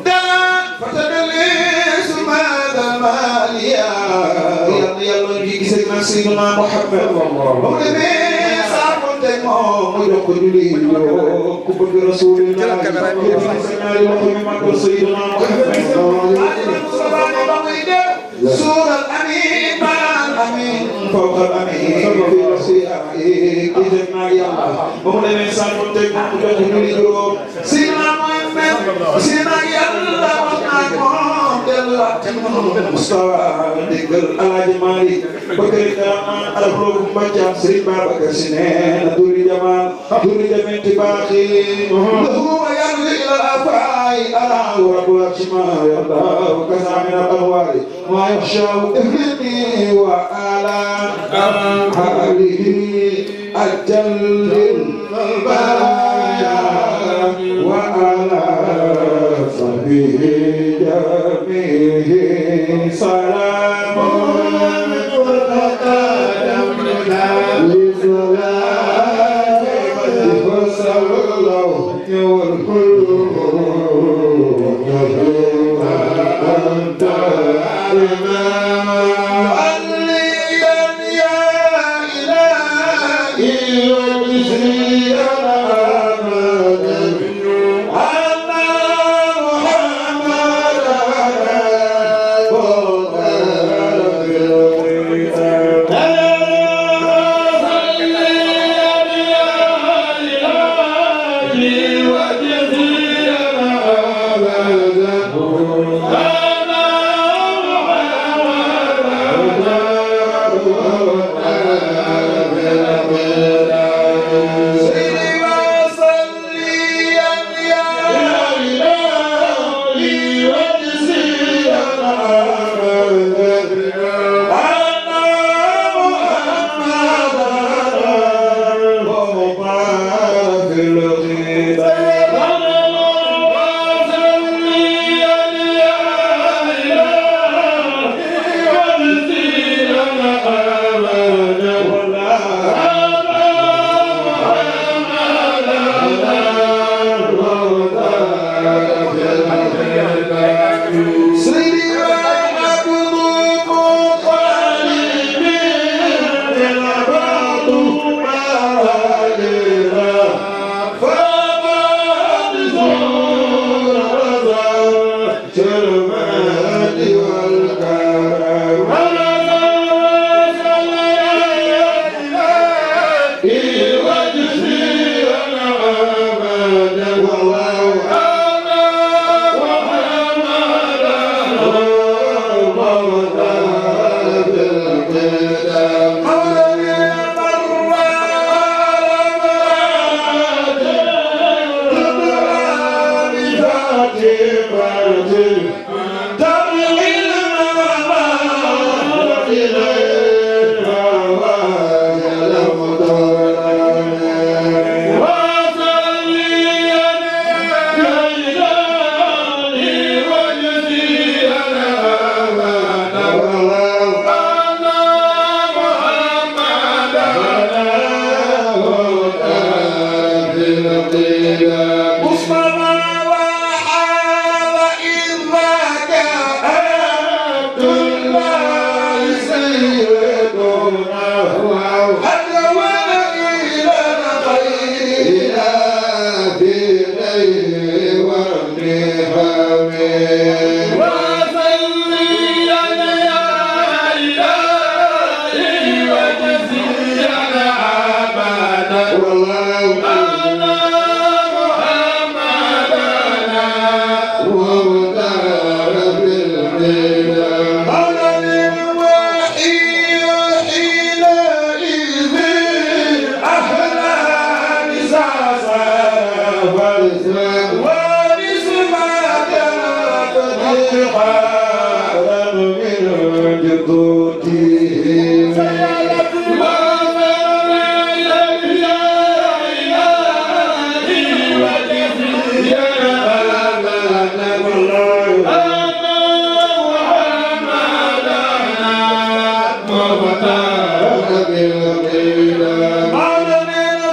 daan fatadali sumada maliya yàlla ji gisee na Seydina Muhammad ba mu demee saafonte moom muy dox ko julli ku bëgg Rasulullah sa ñaari loxo ñu màggal Seydina Muhammad سورة الأمين مع الأمين فوق الأمين في رسيئة كتبنا يا الله ومن الإنسان متقن مجهد الجروب سيدنا محمد سيدنا يا الله وطنعكم دلتكم مستوى دقل الأجمالي بكر كرامان الأبروك مبجع سرين بابك سنين دوري جمال دوري جمال تباخي له ويرضي إلى الأفعاء أراه رب الأجمال يرضى وكسع من الأموال ما يخشاه ابني وعلى آله أجل البرايا وعلى صحبه جميع سلام لصلاة وصلى الله والكل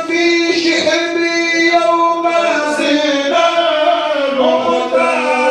في شحب يوم سيدنا المختار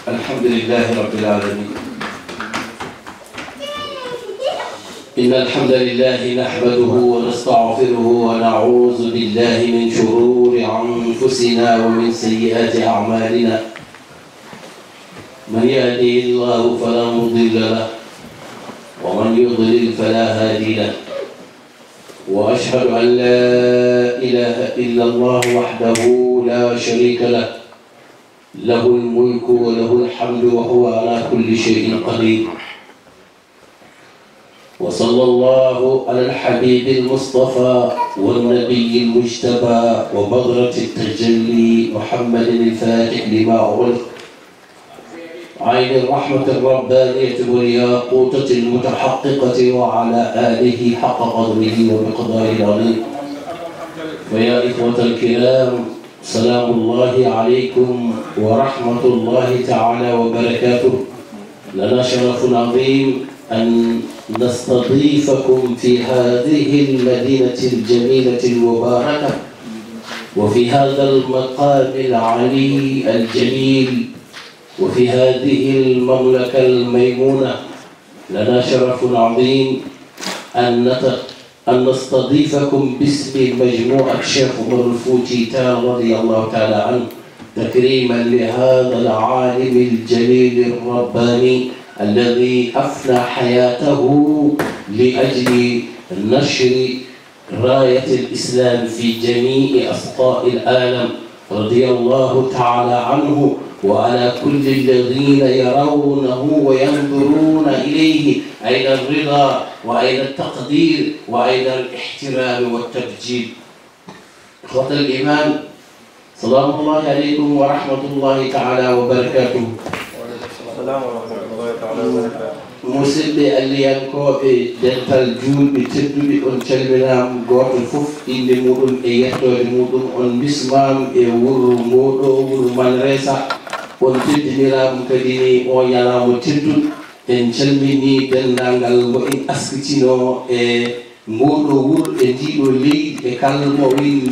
الحمد لله رب العالمين. إن الحمد لله نحمده ونستغفره ونعوذ بالله من شرور أنفسنا ومن سيئات أعمالنا. من يهده الله فلا مضل له ومن يضلل فلا هادي له. وأشهد أن لا إله إلا الله وحده لا شريك له، له الملك وله الحمد وهو على كل شيء قدير. وصلى الله على الحبيب المصطفى والنبي المجتبى وبذرة التجلي محمد الفاتح لما أغلق، عين الرحمة الربانية والياقوتة المتحققة، وعلى آله حق قدره ومقداره العظيم. فيا إخوة الكرام، سلام الله عليكم ورحمة الله تعالى وبركاته. لنا شرف عظيم أن نستضيفكم في هذه المدينة الجميلة المباركة وفي هذا المقام العلي الجليل وفي هذه المملكة الميمونة. لنا شرف عظيم أن نستضيفكم باسم مجموعة الشيخ عمر الفوتي رضي الله تعالى عنه، تكريما لهذا العالم الجليل الرباني الذي أفنى حياته لأجل نشر راية الإسلام في جميع أسطاء العالم، رضي الله تعالى عنه وعلى كل الذين يرونه وينظرون إليه. أين الرضا وأين التقدير وأين الاحترام والتبجيل؟ إخوة الإيمان، سلام الله عليكم ورحمة الله تعالى وبركاته. السلام ورحمة الله تعالى وبركاته. musidɓe alliyankoɓe dental julɓe tedduɓe, on calminama goto foof inde muɗum e yettode muɗum. On bismam e wuro ngoɗo wuro Manresa. on teddiniraɓe kadi ni o ñalamo tedduɗo. en calmini dendagal mo en askitino e ngoɗo wuro e ndiɗo leydi e kala mo wi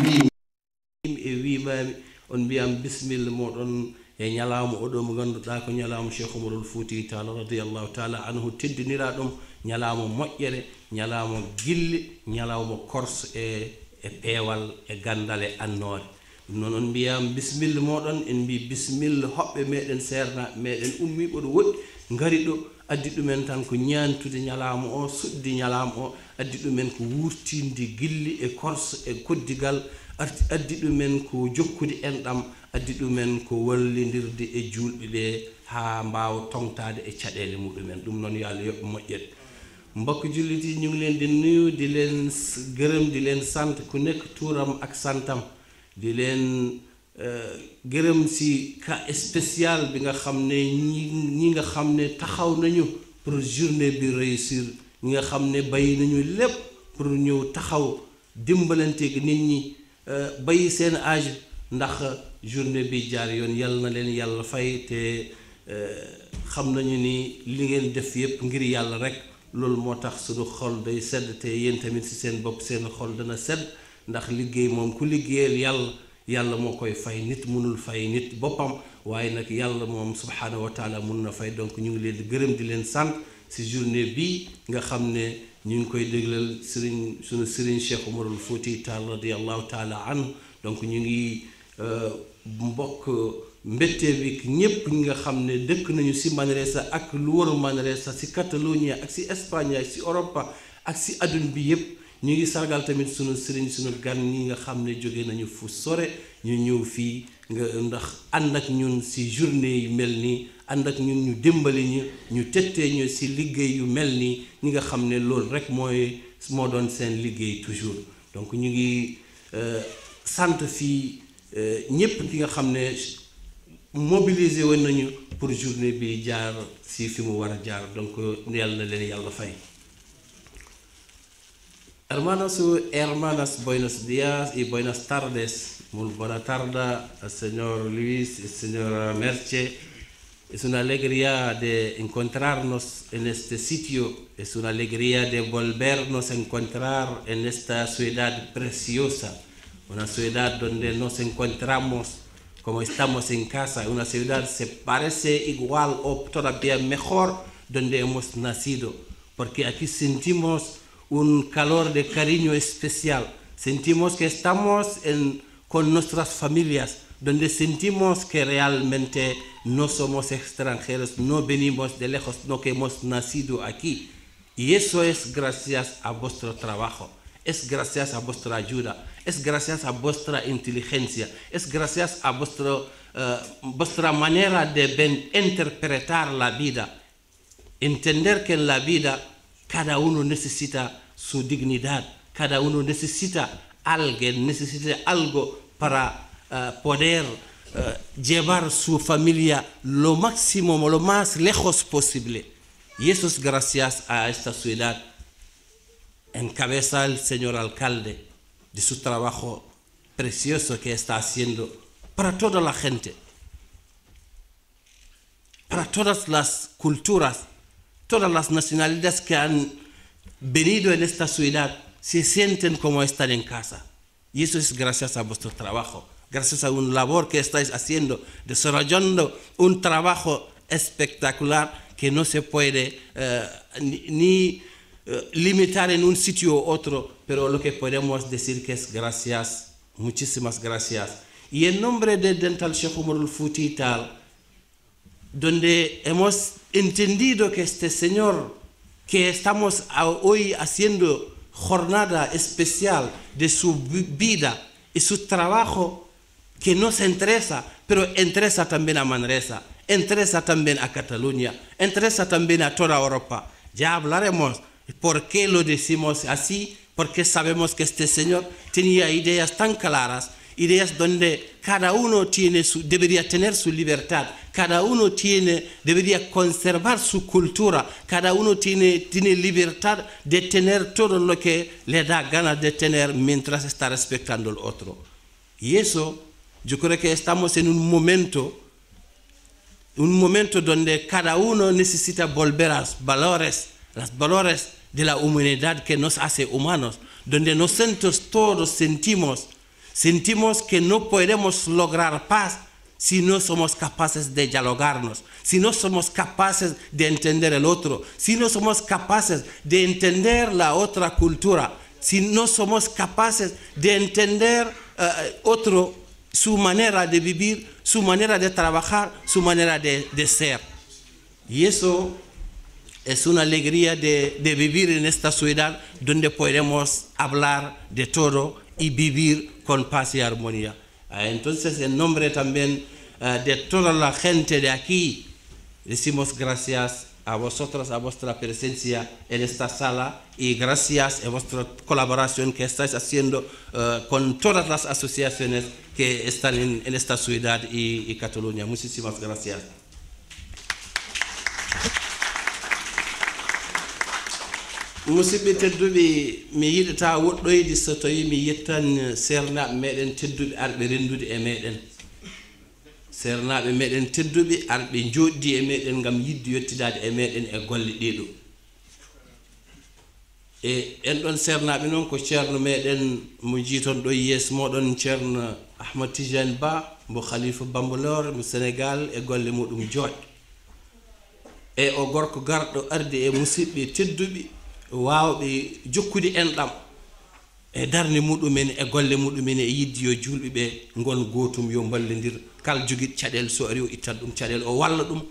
e wimami on mbiyam bisimilla moɗon e ñalawma oɗo mo ganduɗa ko ñalawma Cheikh Oumarul Fouti Tall radiyallahu taala anhu, teddinira ɗum ñalawma moƴƴere, ñalawma gille, ñalawma korse e peewal e gandal e annore. non on mbiyam bismillah moɗon en mbi bismillah hoɓɓe meɗen serna meɗen ummiɓo ɗo woɗɗi ngari ɗo addi ɗumen tan ko ñantude ñalama o suɗdi ñalama o addi ɗumen ko wurtinde gilli e korse e koddigal addi ɗumen ko jokkude enɗam addi ɗumen ko wallidirde e julɓe ɗe ha mbawa tongtade e caɗele muɗumen ɗum noon yo Allah yoɓ moƴƴet mbokk julliti ñu ngi leen di nuyu di leen gërëm di leen sant ku nekk tuuram ak santam di leen gërëm si cas spécial bi nga xam ne ñi nga xam ne taxaw nañu pour journée bi réussir ñi nga xam ne bàyyi nañu lépp pour ñëw taxaw dimbalanteeg nit ñi bàyyi seen âge ndax journée bi jaar yoon yàlla na leen yàlla fay te xam nañu ni li ngeen def yépp ngir yàlla rek loolu moo tax suñu xol day sedd te yéen tamit si seen bopp seen xol dana sedd ndax liggéey moom ku liggéeyal yàlla moo koy fay nit mënul fay nit boppam waaye nag yàlla moom subhaanahu wa taala mun na fay donc ñu ngi leen di gërëm di leen sant si journée bii nga xam ne ñu ngi koy déglal suñu sëriñ Cheikh Umarul Fouti Taal radiyallahu taala anhu donc ñu ngi mbokk mbette bi ñépp ñi nga xam ne dëkk nañu si Manresa ak lu waru Manresa si Catalonia ak si Espagne ak si Europe ak si adduna bi yépp ñu ngi sargal tamit sunu sëriñ sunu gan ñi nga xam ne jóge nañu fu sore ñu ñëw fii nga ndax ànd ak ñun si journée yu mel nii ànd ak ñun ñu dimbali ñu tettee ñu si liggéey yu mel nii ñi nga xam ne loolu rek moo doon seen liggéey toujours donc ñu ngi sant fii ñépp ki nga xam ne mobilisé woon nañu pour journée bi jaar si fi mu war a jaar donc yàlla na leen yàlla fay. Hermanos y hermanas, buenos días y buenas tardes. Muy buena tarde, señor Luis y señora Merche. Es una alegría de encontrarnos en este sitio. Es una alegría de volvernos a encontrar en esta ciudad preciosa. Una ciudad donde nos encontramos como estamos en casa. Una ciudad se parece igual o todavía mejor donde hemos nacido. Porque aquí sentimos un calor de cariño especial. Sentimos que estamos con nuestras familias, donde sentimos que realmente no somos extranjeros, no venimos de lejos, no que hemos nacido aquí. Y eso es gracias a vuestro trabajo, es gracias a vuestra ayuda, es gracias a vuestra inteligencia, es gracias a vuestra manera de interpretar la vida. Entender que en la vida cada uno necesita su dignidad, cada uno necesita algo para poder llevar su familia lo máximo, lo más lejos posible. Y eso es gracias a esta ciudad. Encabeza el señor alcalde de su trabajo precioso que está haciendo para toda la gente, para todas las culturas, todas las nacionalidades que han venido en esta ciudad se sienten como están en casa. Y eso es gracias a vuestro trabajo, gracias a una labor que estáis haciendo, desarrollando un trabajo espectacular que no se puede ni limitar en un sitio u otro, pero lo que podemos decir que es gracias, muchísimas gracias. Y en nombre de Dental Cheikh Umarul Fouti Taal, donde hemos entendido que este señor que estamos hoy haciendo jornada especial de su vida y su trabajo que nos interesa, pero interesa también a Manresa, interesa también a Cataluña, interesa también a toda Europa. Ya hablaremos por qué lo decimos así, porque sabemos que este señor tenía ideas tan claras, ideas donde cada uno debería tener su libertad, cada uno debería conservar su cultura, cada uno tiene libertad de tener todo lo que le da ganas de tener mientras está respetando al otro. Y eso, yo creo que estamos en un momento donde cada uno necesita volver a los valores de la humanidad que nos hace humanos, donde nosotros todos sentimos que no podemos lograr paz si no somos capaces de dialogarnos, si no somos capaces de entender el otro, si no somos capaces de entender la otra cultura, si no somos capaces de entender otro su manera de vivir, su manera de trabajar, su manera de ser. Y eso es una alegría de vivir en esta ciudad donde podemos hablar de todo y vivir con paz y armonía. Entonces, en nombre también de toda la gente de aquí, decimos gracias a vosotros, a vuestra presencia en esta sala y gracias a vuestra colaboración que estáis haciendo con todas las asociaciones que están en esta ciudad y Cataluña. Muchísimas gracias. Musidɓe tedduɓe mi yiɗata woɗɗoyde so tawi mi yettan sernaɓe meɗen tedduɓe arɓe rendude e meɗen sernaɓe meɗen tedduɓe arɓe joɗdi e meɗen gam yidde yettidade e meɗen e golle ɗeɗo e en ɗon sernaɓe noon ko ceerno meɗen mo jiiton ɗo yeeso moɗon ceerno Ahmad Tidiane Ba mo khalifa Bambalor mo Sénégal e golle muɗum jooɗ e o gorko garɗo arde e musidɓe tedduɓe wawɓe jokkude enɗam e darde muɗumen e golle muɗumen e yiddi yo julɓe ɓe gon gotum yo ballodir kala joguiɗo caɗele so ari o ittat ɗum caɗele o walla ɗum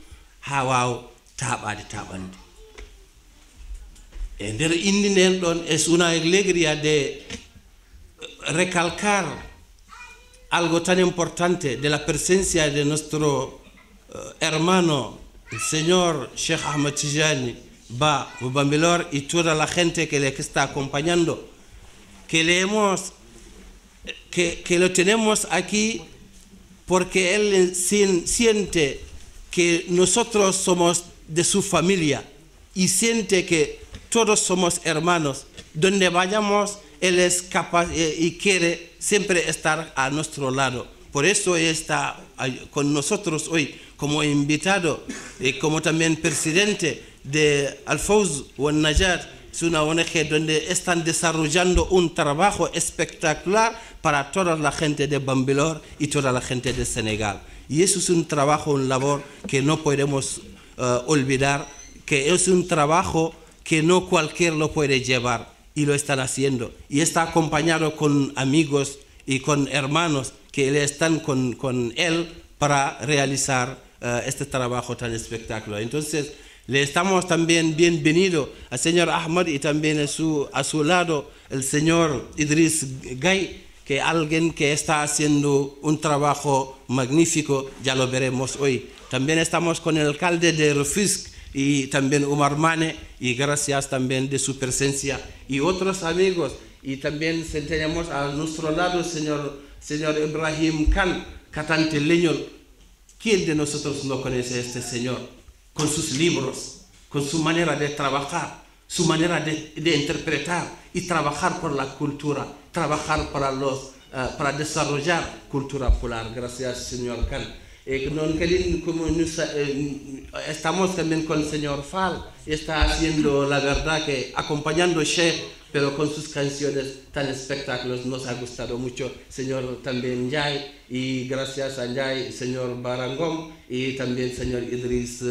ha wawa taɓade taɓande e nder indi nden ɗon es una alegría de recalcar algo tan importante de la presencia de nuestro hermano el señor Sheikh Ahmad Tidiane Ba Bambilor y toda la gente que le está acompañando, que lo tenemos aquí porque él siente que nosotros somos de su familia y siente que todos somos hermanos. Donde vayamos, él es capaz y quiere siempre estar a nuestro lado. Por eso está con nosotros hoy como invitado y como también presidente de Al-Fawz wa Najat. Es una ONG donde están desarrollando un trabajo espectacular para toda la gente de Bambilor y toda la gente de Senegal. Y eso es un trabajo, un labor que no podemos olvidar, que es un trabajo que no cualquiera lo puede llevar y lo están haciendo. Y está acompañado con amigos y con hermanos que le están con él para realizar este trabajo tan espectacular. Entonces, le estamos también bienvenido al señor Ahmad y también a su lado el señor Idris Gay, que es alguien que está haciendo un trabajo magnífico, ya lo veremos hoy. También estamos con el alcalde de Rufisque y también Umar Mane, y gracias también de su presencia y otros amigos. Y también tenemos a nuestro lado el señor Ibrahim Khan, cantante leñol. ¿Quién de nosotros no conoce a este señor? Con sus libros, con su manera de trabajar, su manera de interpretar y trabajar por la cultura, trabajar para desarrollar cultura popular. Gracias, señor Khan. Estamos también con el señor Fall, está haciendo la verdad que acompañando a Sheikh, pero con sus canciones tan espectaculares. Nos ha gustado mucho, señor también Njai, y gracias a Njai, señor Barangom y también señor Idris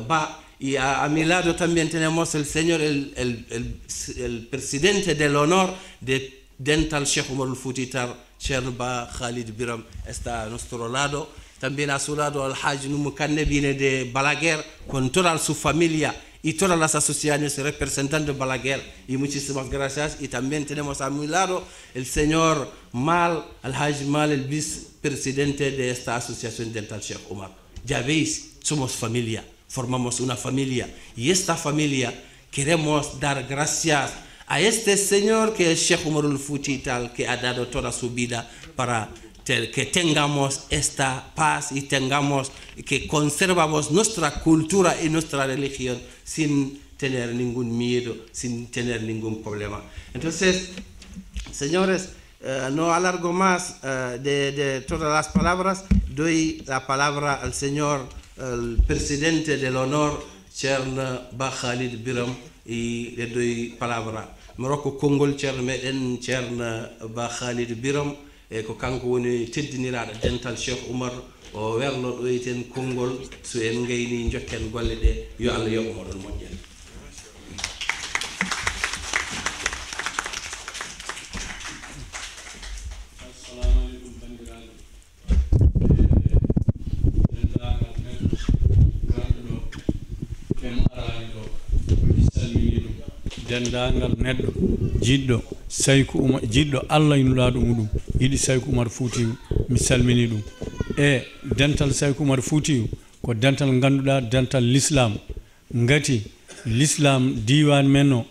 Ba. Y a mi lado también tenemos el señor, el presidente del honor de Dental Sheikh Umar al-Futi Tar, Sheikh Ba Khalid Biram, está a nuestro lado. También a su lado el Haj Numukane viene de Balaguer con toda su familia y todas las asociaciones representando Balaguer. Y muchísimas gracias. Y también tenemos a mi lado el señor Mal, el Haj Mal, el vicepresidente de esta asociación Dental Sheikh Umar. Ya veis, somos familia, formamos una familia. Y esta familia queremos dar gracias a este señor que es Sheikh Umar al-Futi Tal, que ha dado toda su vida para que tengamos esta paz y que conservamos nuestra cultura y nuestra religión sin tener ningún miedo, sin tener ningún problema. Entonces, señores, no alargo más de todas las palabras. Doy la palabra al señor, el presidente del honor, Ceerno Ba Khalid Biram, y le doy palabra. Morocco Kongol Ceerno Ba Khalid Biram, ko kanko woni teddiniraɗo Dental Cheikh Oumar o werno ɗo yiten konngol so en gayni jokken golle ɗe yo Allah yoɓ moɗon moƴƴere. Assalamu alaikum bandiraɓe. dendagal neɗɗo jiɗɗo Saykou Oumar jiɗɗo Allah e nulaɗo muɗum yiɗi Saykou Oumar Foutiyou mi salmini ɗum e dental Saykou Oumar Foutiyou ko dental ganduɗa dental l'islam ngati l'islam diwan men o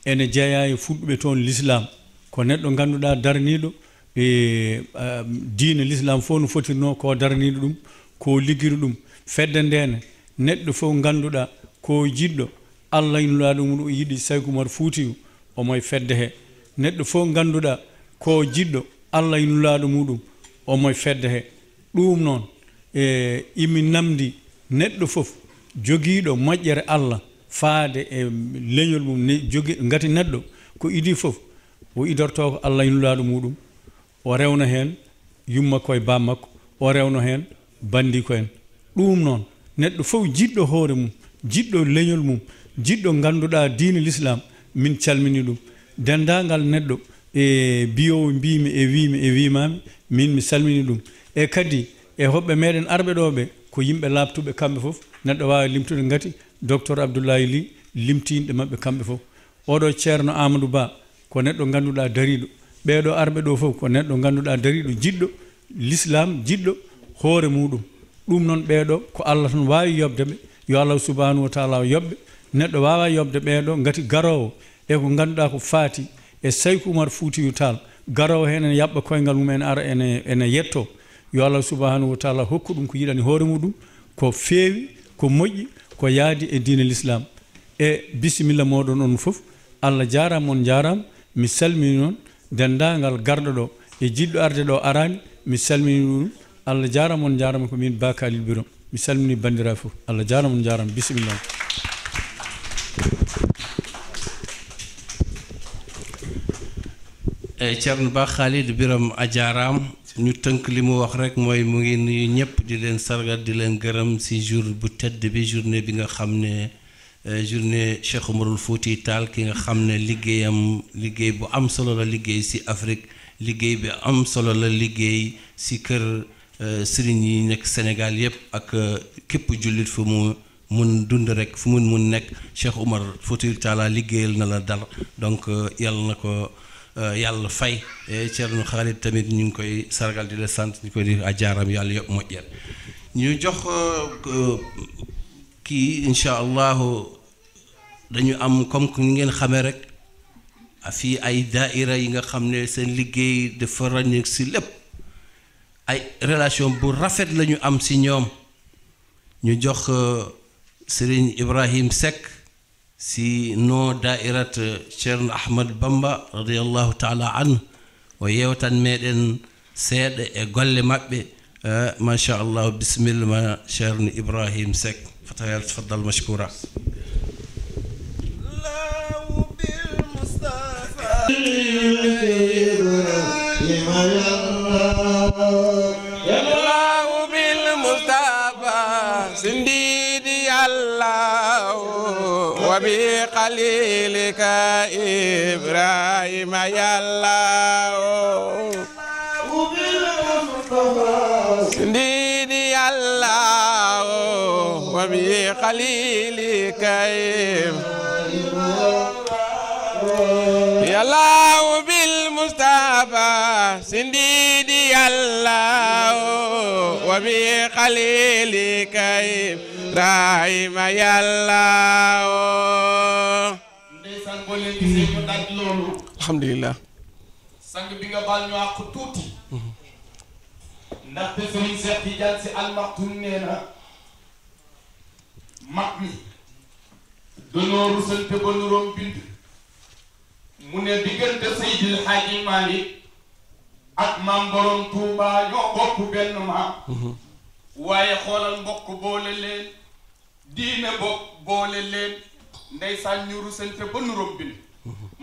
ene jeeya e fuɗɗuɓe toon l'islam ko neɗɗo ganduɗa daraniɗo e diine l'islam fof no fotirno ko daraniɗo ɗum ko ligguiri ɗum fedde ndene neɗɗo fof ganduɗa ko jiɗɗo Allah e nulaɗo muɗum yiɗi Saykou Oumar Foutiyou omo e fedde he neɗɗo fof ganduɗa ko jiɗɗo Allah e nulaɗo muɗum omo e fedde he ɗum noon e imi namdi neɗɗo fof joguiɗo moƴƴere Allah faade e leñol mum jogi ngati neɗɗo ko idi fof o idorto ko Allah e nulaɗo muɗum o rewna hen yumma koye bammakko o rewno hen bandi ko en ɗum noon neɗɗo fof jiɗɗo hoore mum jiɗɗo leñol mum jiɗɗo ganduɗa diine l'islam min calmini ɗum dendagal neɗɗo e biyowo mbimi e wimami min mi salmini ɗum e kadi e hoɓɓe meɗen arɓe ɗo ɓe ko yimɓe labtuɓe kamɓe fof neɗɗo wawi limtude ngati docteur Abdoulaye Ly limtinɗe mabɓe kamɓe fof oɗo ceerno Amadou Ba ko neɗɗo ganduɗa dariɗo ɓeɗo arɓe ɗo fof ko neɗɗo ganduɗa dariɗo jiɗɗo l'islam jiɗɗo hoore muɗum ɗum noon ɓeɗo ko Allah tan wawi yobdeɓe yo Allah subhanahu wa taala yobɓe neɗɗo wawa yobde ɓeɗo ngati garowo e ko ganduɗa ko faati e Saykou Oumar Foutiyou Tall garowo hen ene yaɓɓa koyngal mum ene ara ene yetto yo Allah subhanahu wa taala hokku ɗum ko yiɗani hoore muɗum ko feewi ko moƴƴi ko yaadi e diine l'islam e bisimilla moɗon on fof Allah jarama on jarama mi salmini noon dendagal garɗo ɗo e jiɗɗo arde ɗo arani mi salmini ɗum Allah jarama on jarama ko min Ba Kalil Birom mi salmini bandiraɓe fof Allah jarama on jarama bisimillah Thierno Ba Khalid Biram a jaaraam ñu tënk li mu wax rek mooy mu ngi nuyu ñëpp di leen sargal di leen gërëm ci jour bu tedd bi journée bi nga xam ne journée Cheikh Oumarul Fouti Tall ki nga xam ne liggéey bu am solo la liggéey ci Afrique liggéey bi am solo la liggéey ci kër sëriñ yi nekk Sénégal yëpp ak képp jullit fu mu mun dund rek fu mun nekk Cheikh Oumar Fouti Tall liggéeyal na la dara donc yàlla na ko yàlla fay Thierno Khalid tamit ñu ngi koy sargal di la sant ñu koy di a jaaram yàlla yëpp moƴƴer ñu jox kii incha allahu dañu am comme que ni ngeen xamee rek fii ay daaira yi nga xam ne seen liggéey dafa ràññeeku si lépp ay relation bu rafet la ñu am si ñoom ñu jox Serigne Ibrahim Seck si no dairat Ceerno Ahmad Bamba radiyallahu taala anhu o yewtan meɗen seeɗa e golle maɓɓe masha Allah bismillah ma Ceerno Ibrahim Seck fatayal tafaddal mashkura وبخليلك إبراهيم يا الله سنديدي يا الله وبخليلك يا الله بالمصطفى سنديدي يا الله وبخليلك إبراهيم يا الله alhamdulillah sang bi nga baal ñu àq tuuti ndaxte Serigne Cheikh Tidiane Sy Al Maktoum nee na mag mi danoo rusante ba nuroom bind mu ne diggante Seydil Hadji Malick ak maam Borom Touba ñoo bokk benn maam waaye xoolal mbokk boole leen diine bokk boole leen ndeysaan ñu rusante ba nuroom bind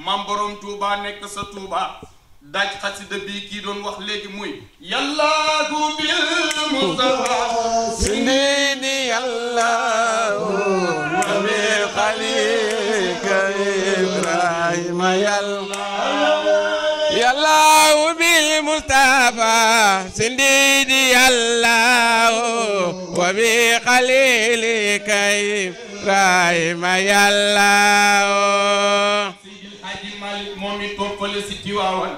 maam Borom Touba nekk sa Touba daaj xasida bii kii doon wax léegi muy yàlla du bil Mustafa سنديدي يا الله وبخليلك إبراهيم يا الله يا الله بالمصطفى سنديدي يا الله وبخليلك إبراهيم يا الله Tiwaawan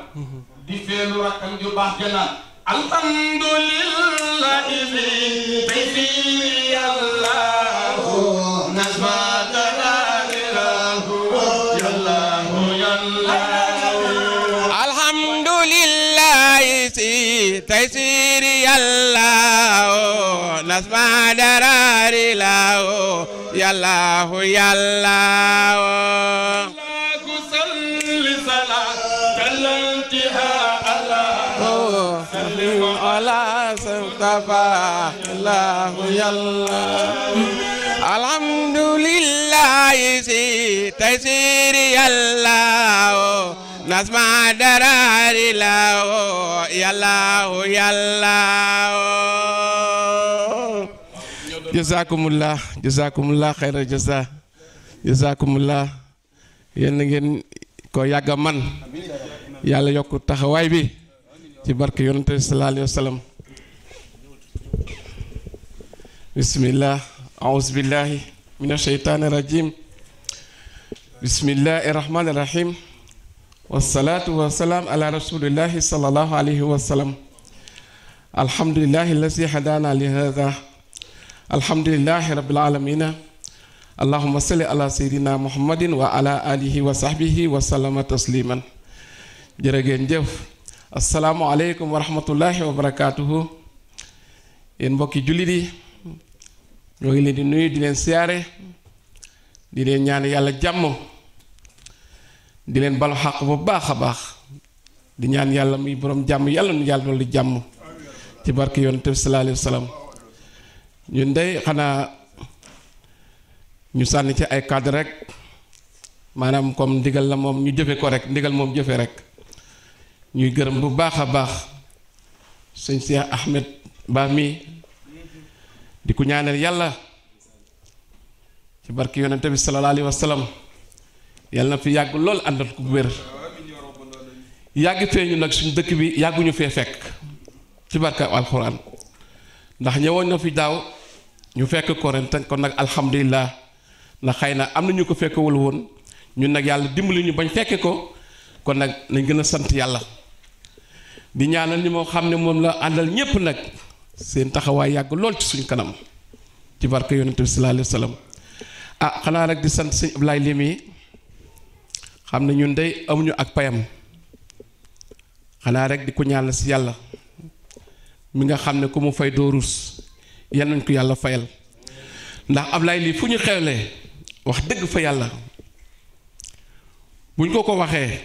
di feelu rakkam ju baax janaan alhamdulillah izi taysiri yallahu nasma dararilahu yallahu yallahu alhamdulillah izi taysiri yallahu nasma dararilahu yallahu yallahu على سمتفا الله يلا الحمد لله تيسير يلا نسمع درار الله يلا يلا جزاكم الله خير الجزاء جزاكم الله yéen ngeen ko yàgg man yàlla yokk taxawaay bi ci barke yonent bi sallallahu alayhi wa sallam bismillah a'udhu billahi minash shaitani rajim bismillahir rahmanir rahim wassalatu wassalaam ala rasulillahi sallallahu alayhi wa sallam alhamdulillahi allazi hadana li hadha alhamdulillahi rabbil alamin allahumma salli ala sayyidina muhammadin wa ala alihi wa sahbihi wa sallama tasliman jërëgeen jëf asalaamaaleykum wa rahmatullahi wa barakaatuhu yéen mbokki jullit yi ñoo ngi leen di nuyu di leen siyaare di leen ñaan yàlla jàmm di leen balu xaq bu baax a baax di ñaan yàlla muy borom jàmm yàlla nu yàlla dolli jàmm ci barke yonent bi sallallahu alayhi wa sallam ñun dey xanaa ñu sànni ci ay cadre rek maanaam comme ndigal la moom ñu jëfe ko rek ndigal moom jëfe rek ñuy gërëm bu baax a baax sëñ Cheikh Ahmed Ba mi di ko ñaanal yàlla ci barke yonente bi sallallahu alayhi wa sallam yàlla na fi yàgg lool àndal ko bu wér yàgg feeñu nag suñu dëkk bi yàgguñu fee fekk ci barke alxuraan ndax ñëwoon na fi daaw ñu fekk ko ren kon nag alhamdulilah ndax xëy na am na ñu ko fekkewul woon ñun nag yàlla dimbali ñu bañ fekke ko kon nag nañ gën a sant yàlla di ñaanal ñi moo xam ne moom la àndal ñépp nag seen taxawaay yàgg lool ci suñ kanam ci barke yonent bi sallallahu alayhi wa sallam ah xanaa rek di sant sëñ Ablaye Limi xam ne ñun dey amuñu ak payam xanaa rek di ko ñaanal si yàlla mi nga xam ne ku mu fay doo rus yal nañ ko yàlla fayal ndax Ablaye lii fu ñu xewlee wax dëgg fa yàlla buñ ko waxee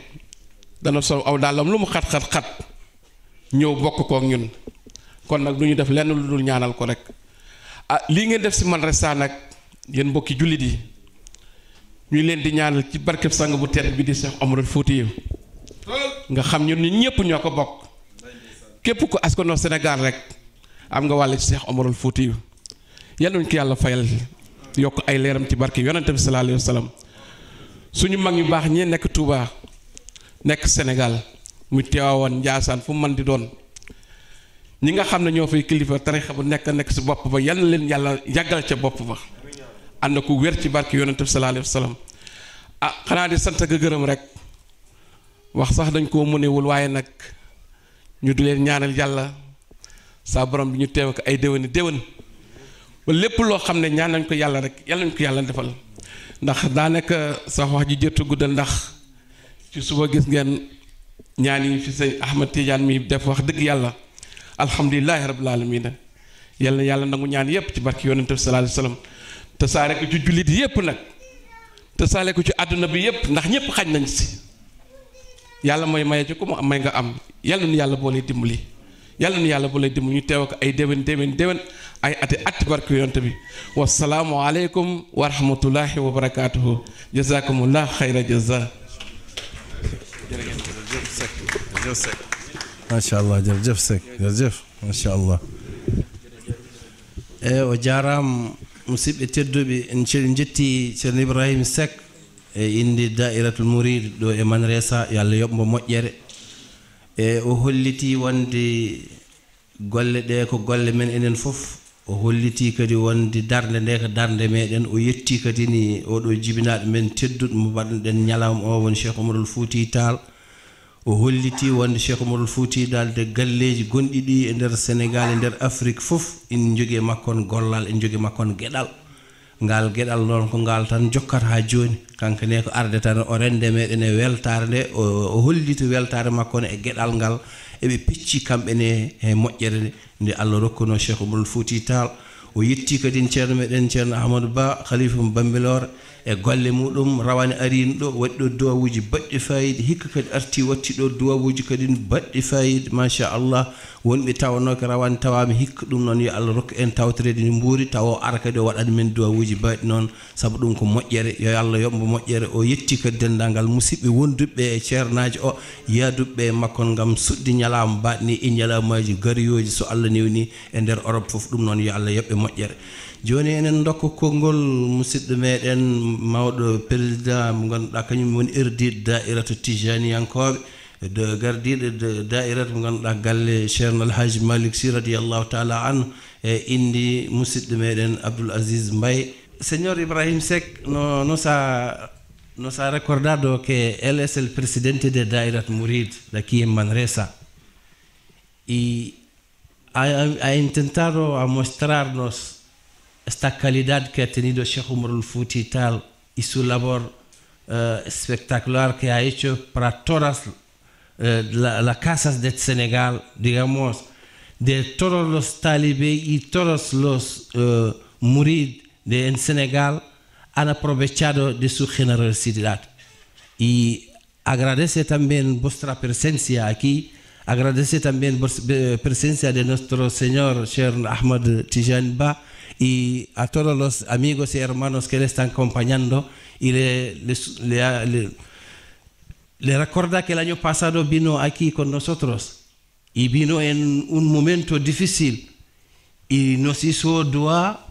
dana sol aw dàllam lu mu xat ñëw bokk kook ñun kon nag du ñu def lenn lu dul ñaanal ko rek ah lii ngeen def si Madrasa nag yéen mbokki jullit yi ñuy leen di ñaanal ci barkeb sang bu tedd bi di Cheikh Omarul Foutiyou nga xam ñun ñëpp ñoo ko bokk képp ku askanoo Sénégal rek am nga wàll ci Cheikh Omarul Foutiyou yal nañu ko yàlla fayal yokk ay leeram ci barke yonente bi sallallahu alayhi wa sallam suñu mag ñu baax ñee nekk Touba nekk Sénégal muy Tiwaawan Njaasaan fu mu mën di doon ñi nga xam ne ñoo fay kilifa tarixa bu nekk si bopp ba yal na leen yàlla yàggal ca bopp ba ànd ko wér ci barke yonente bi sallallahu alayhi wa sallam ah xanaa di sant ak gërëm rek wax sax dañ koo mënewul waaye nag ñu di leen ñaanal yàlla saa borom bi ñu teew ak ay déwéni déwén ba lépp loo xam ne ñaan nañ ko yàlla rek yàlla nañ ko yàlla defal ndax daanaka sax wax ji jëttu guddal ndax ci suba gis ngeen ñaan yi fi sëñ Ahmad Tidiane mi def wax dëgg yàlla alhamdulilahi rabbil alamin yàlla na yàlla nangu ñaan yépp ci barki yonente bi sallallahu alayhi wasallam te saare ko ci jullit yépp nag te saale ko ci àdduna bi yépp ndax ñépp xañ nañ si yàlla mooy maye ci ku mu may nga am yàlla nu yàlla boole dimbali yàlla nu yàlla boole dimbali ñu teew ak ay déwén ay ati barke yonte bi wasalaamu aleykum wa rahmatullahi wa barakatuhu jazakumullah xayra jaza macha allah jërëjëf Seck jërëjëf macha allah o jaaraama musidɓe tedduɓe en jetti ceerno Ibrahima Seck e inde dairatul murid ɗo e Madrasa yo Allah yoɓmo moƴƴere e o holliti wonde golle ɗe ko golle men enen fof o holliti kadi wonde darde nde ko darde meɗen o yetti kadi ni oɗo jibinaɗo men tedduɗo mo mbaɗnoɗen ñalawma o woni Cheikh Omarul Foutiyou Tall o holliti wonde Cheikh Oumarul Fouti dalde galleji gonɗi ɗi e nder Sénégal e nder Afrique fof in jogui makkon gollal en jogui makkon gueɗal ngal gueɗal noon ko ngal tan jokkata ha joni kankane ko arde tan o rende meɗen e weltare nde o holliti weltare makkone e gueɗal ngal eɓe picci kamɓene e moƴƴere nde Allah rokkuno Cheikh Oumarul Fouti Tall o yetti kadi ceerno meɗen ceerno Ahmadou Ba khalifa mo Bambilor e golle muɗum rawane arino ɗo waɗi ɗo duwawuji baɗɗi fayida hikka kadi arti watti ɗo duwawuji kadi baɗɗi fayida machallah wonɓe tawno ko rawane tawama hikka ɗum noon yo Allah rokku en tawtorede ni mbuuri taw o ara kadi o waɗani men duwawuji baɗɗi noon saabu ɗum ko moƴƴere yo Allah yoɓmo moƴƴere o yetti kadi dendagal musidɓe wonduɓe e ceernaji o yaaduɓe makkon gam suɗdi ñalama baɗni e ñalamaji gariyoji so Allah newni e nder Europe fof ɗum noon yo Allah yoɓɓe moƴƴere joni enen dokka konngol musidɗo meɗen mawɗo président mo ganduɗa kañum woni erdiɗo da'iratu tijaniyankoɓe de gardiɗo da'iratu mo ganduɗa galle ceerno alhaji Malick Sy radiyallahu taala anhu e indi musidɗo meɗen Abdoul Aziz Mbaye Señor Ibrahim Seck no sa recordado que él es el presidente de Da'irat Murid de aquí en Manresa y ha intentado a mostrarnos esta calidad que ha tenido Cheikh Oumarul Fouti Tall y su labor espectacular que ha hecho para todas las casas de Senegal, digamos, de todos los talibés y todos los murid en Senegal han aprovechado de su generosidad. Y agradece también vuestra presencia aquí, agradece también la presencia de nuestro señor Cheikh Ahmed Tidiane Ba y a todos los amigos y hermanos que le están acompañando y le recuerda que el año pasado vino aquí con nosotros y vino en un momento difícil y nos hizo dua.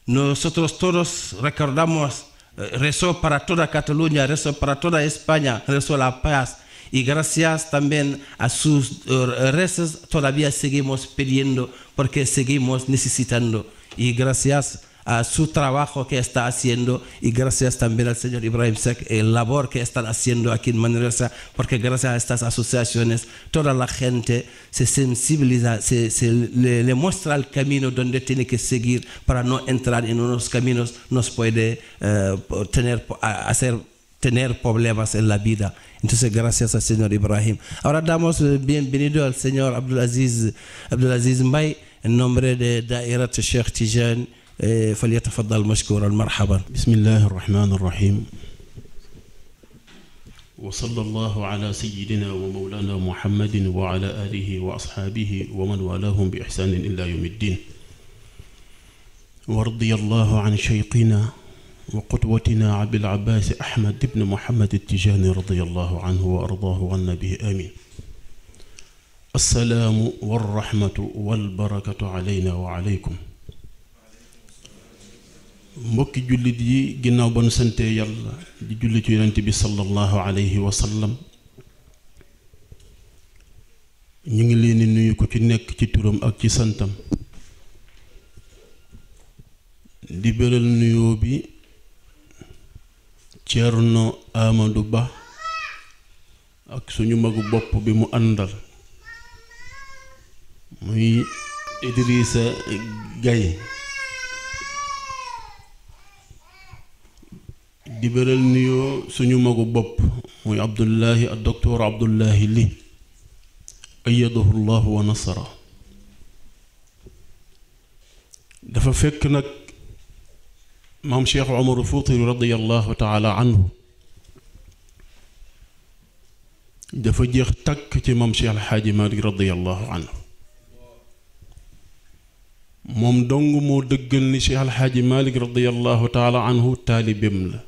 Nosotros todos recordamos, rezó para toda Cataluña, rezó para toda España, rezó la paz y gracias también a sus rezos todavía seguimos pidiendo porque seguimos necesitando. Y gracias a su trabajo que está haciendo y gracias también al señor Ibrahim Seck el labor que están haciendo aquí en Manresa, porque gracias a estas asociaciones toda la gente se sensibiliza, le muestra el camino donde tiene que seguir para no entrar en unos caminos nos puede tener problemas en la vida. Entonces gracias al señor Ibrahim. Ahora damos bienvenido al señor Abdoul Aziz Mbaye en nombre de Da'irat Cheikh Tidiane. فليتفضل مشكورا مرحبا. بسم الله الرحمن الرحيم وصلى الله على سيدنا ومولانا محمد وعلى آله وأصحابه ومن والاهم بإحسان إلى يوم الدين ورضي الله عن شيخنا وقدوتنا عبد العباس أحمد بن محمد التجاني رضي الله عنه وأرضاه عنا به آمين. السلام والرحمة والبركة علينا وعليكم. mbokki jullit yi ginnaaw ba nu sante yàlla di julli ci yonent bi sallallahu alayhi wa sallam ñu ngi leen di nuyu ko ci nekk ci turam ak ci santam di beral nuyoo bi Ceerno Amadou Ba ak suñu magu bopp bi mu àndal muy Idrissa Gaye di beral nuyoo suñu magu bopp muy Abdullahi ak docteur Abdullahi Li ayyadahu Allah wa nasara dafa fekk nag maam Cheikh Oumarul Fouti radiyallahu taala anhu dafa jeex takk ci maam Cheikh Alxaaji Malik radiyallahu anhu moom dong moo dëggal ni Cheikh Alxaaji Malik radiyallahu taala anhu taalibem la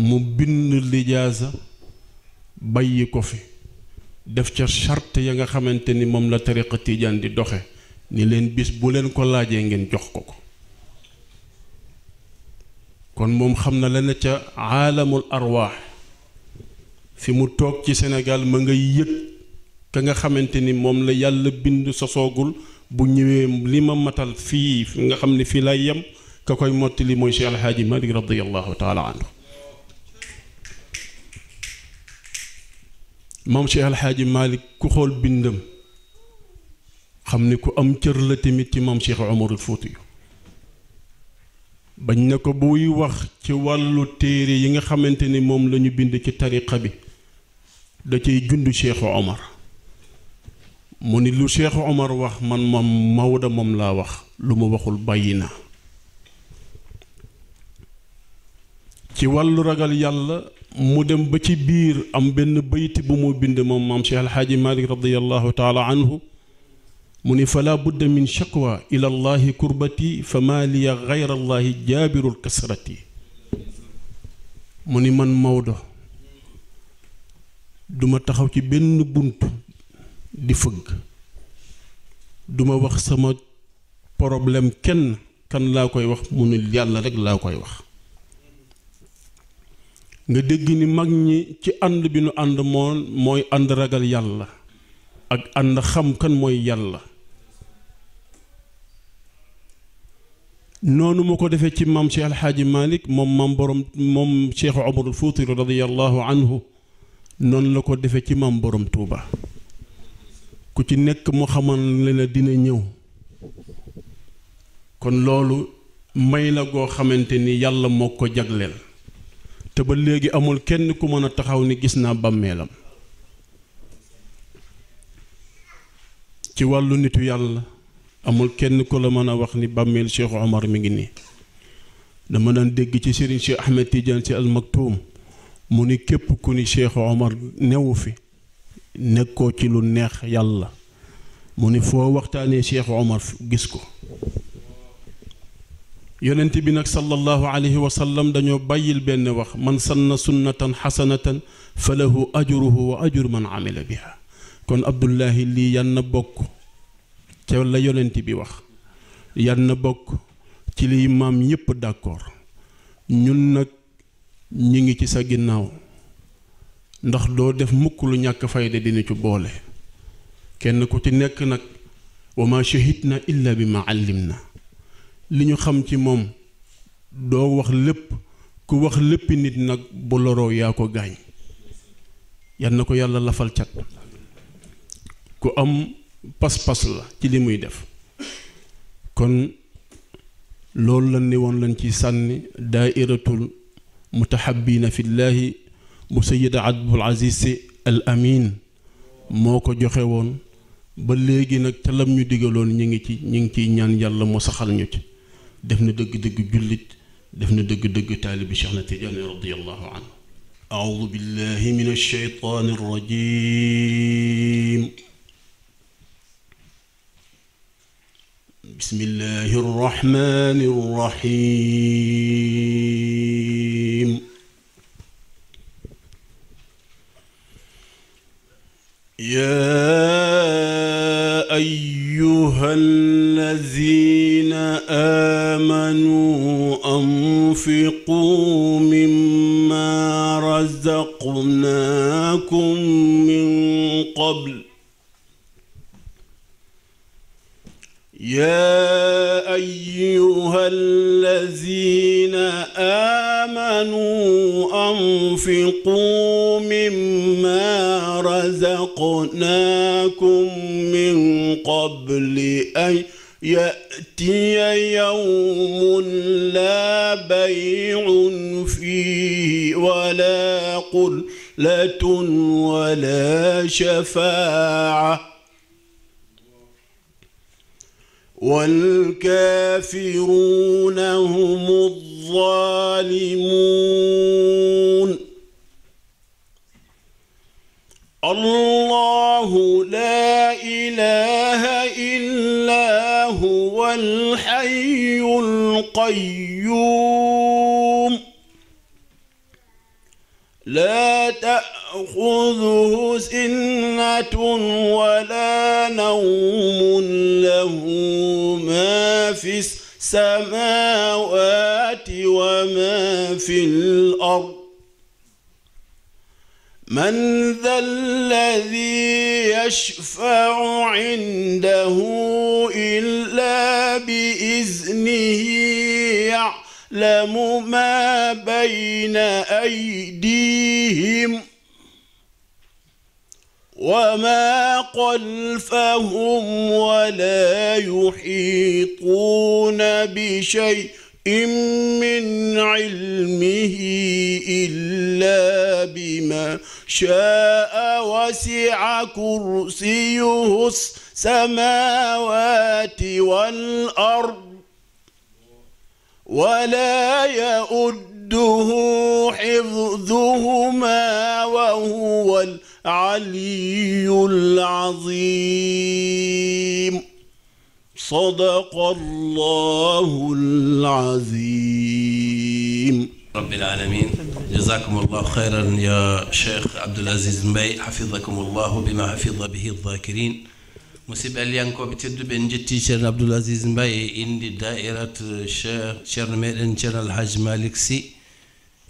mu bind lijaasa bàyyi ko fi def ca charte ya nga xamante ni moom la tariqa tijaan di doxe ni leen bis bu leen ko laajee ngeen jox ko ko kon moom xam na la ne ca aalamul arwaax fi mu toog ci Sénégal ma ngay yëg ka nga xamante ni moom la yàlla bind sosoogul bu ñëwee li ma matal fii fi nga xam ne fii lay yem ka koy mottali mooy Cheikh Alxaaji Malik radiyallahu taala anhu maam Cheikh Alxaaji Malick ku xool bindam xam ni ku am cër la tamit ci maam Cheikh Omarul Fuuti bañ na ko buy wax ci wàllu téere yi nga xamante ni moom la ñu bind ci tariqa bi da cay jund Cheikh Omar mu ni lu Cheikh Omar wax man moom Maodo moom laa wax lu mu waxul bàyyi na ci wàllu ragal yàlla mu dem ba ci biir am benn bayti bu mu bind moom maam Cheikh Alxaaji Malik radiyallahu taala anhu mu ni fala budda min shakwa ila allahi kurbati fa maa liya gayra allahi jaabirul kasrati mu ni man Maodo duma taxaw ci benn bunt di fëgg duma wax sama problème kenn kan laa koy wax mu ni yàlla rek laa koy wax nga dégg ni mag ñi ci ànd bi nu ànd mooy ànd ragal yàlla ak ànd xam kan mooy yàlla noonu ma ko defee ci maam Cheikh Alxaaji Malick moom Cheikh Omarul Fuuti radiyallahu anhu noonu la ko defee ci maam borom Touba ku ci nekk mu xamal la dina ñëw kon loolu may la goo xamante ni yàlla moo ko jagleel te ba léegi amul kenn ku mën a taxaw ni gis naa bàmmeelam ci wàllu nitu yàlla amul kenn ku la mën a wax ni bàmmeel Cheikh Omar mi ngi nii dama daan dégg ci Serigne Cheikh Ahmed Tidiane ci Al Maktoum mu ni képp ku ni Cheikh Omar newu fi nekkoo ci lu neex yàlla mu ni foo waxtaanee Cheikh Omar gis ko yonent bi nag sallallahu alayhi wa sallam dañoo bàyyil benn wax man sanna sunnatan xasanatan fa lahu ajruhu wa ajru man amila biha kon Abdullahi lii yan na bokk ca la yonent bi wax yan na bokk ci liy maam yépp d'accord ñun nag ñi ngi ci sa ginnaaw ndax doo def mukk lu ñàkk fayda dina ci boole kenn ku ci nekk nag wa ma shahidna illa bi ma allimna li ñu xam ci moom doo wax lépp ku wax léppi nit nag bu loroo yaa ko gaañ yal na ko yàlla lafal cat ku am pas-pas la ci li muy def kon loolu la ne woon lañ ci sànni daairatul mutahabbina fillahi bu Sayyid Abdul Aziz Sy Al Amin moo ko joxe woon ba léegi nag ca lam ñu digaloon ñu ngi ciy ñaan yàlla mu saxal ñu ci def na dëgg-dëgg jullit def na dëgg-dëgg taalibi Cheikh na Tijaani radiyallahu anhu a'uudu billahi min ash-shaytaani r-rajiim bismillahi r-rahmaani r-rahiim yaa ayyuhallaziina aamanuu anfiquu mimmaa razaqnaakum min qabl يا أيها الذين آمنوا أنفقوا مما رزقناكم من قبل أن يأتي يوم لا بيع فيه ولا قلة ولا شفاعة والكافرون هم الظالمون الله لا إله إلا هو الحي القيوم لا تأخذه سنة ولا نوم له ما في السماوات وما في الأرض من ذا الذي يشفع عنده إلا بإذنه يعلم ما بين أيديهم وما خلفهم ولا يحيطون بشيء من علمه إلا بما شاء وسع كرسيه السماوات والأرض ولا يؤده حفظهما وهو العلي العظيم صدق الله العظيم. رب العالمين جزاكم الله خيرا يا شيخ عبد العزيز مباي حفظكم الله بما حفظ به الذاكرين. مسيب اليانكو بتدو بنجتي شيخ عبد العزيز مباي إندي دائرة شيخ ميدن شيخ الحاج مالك سي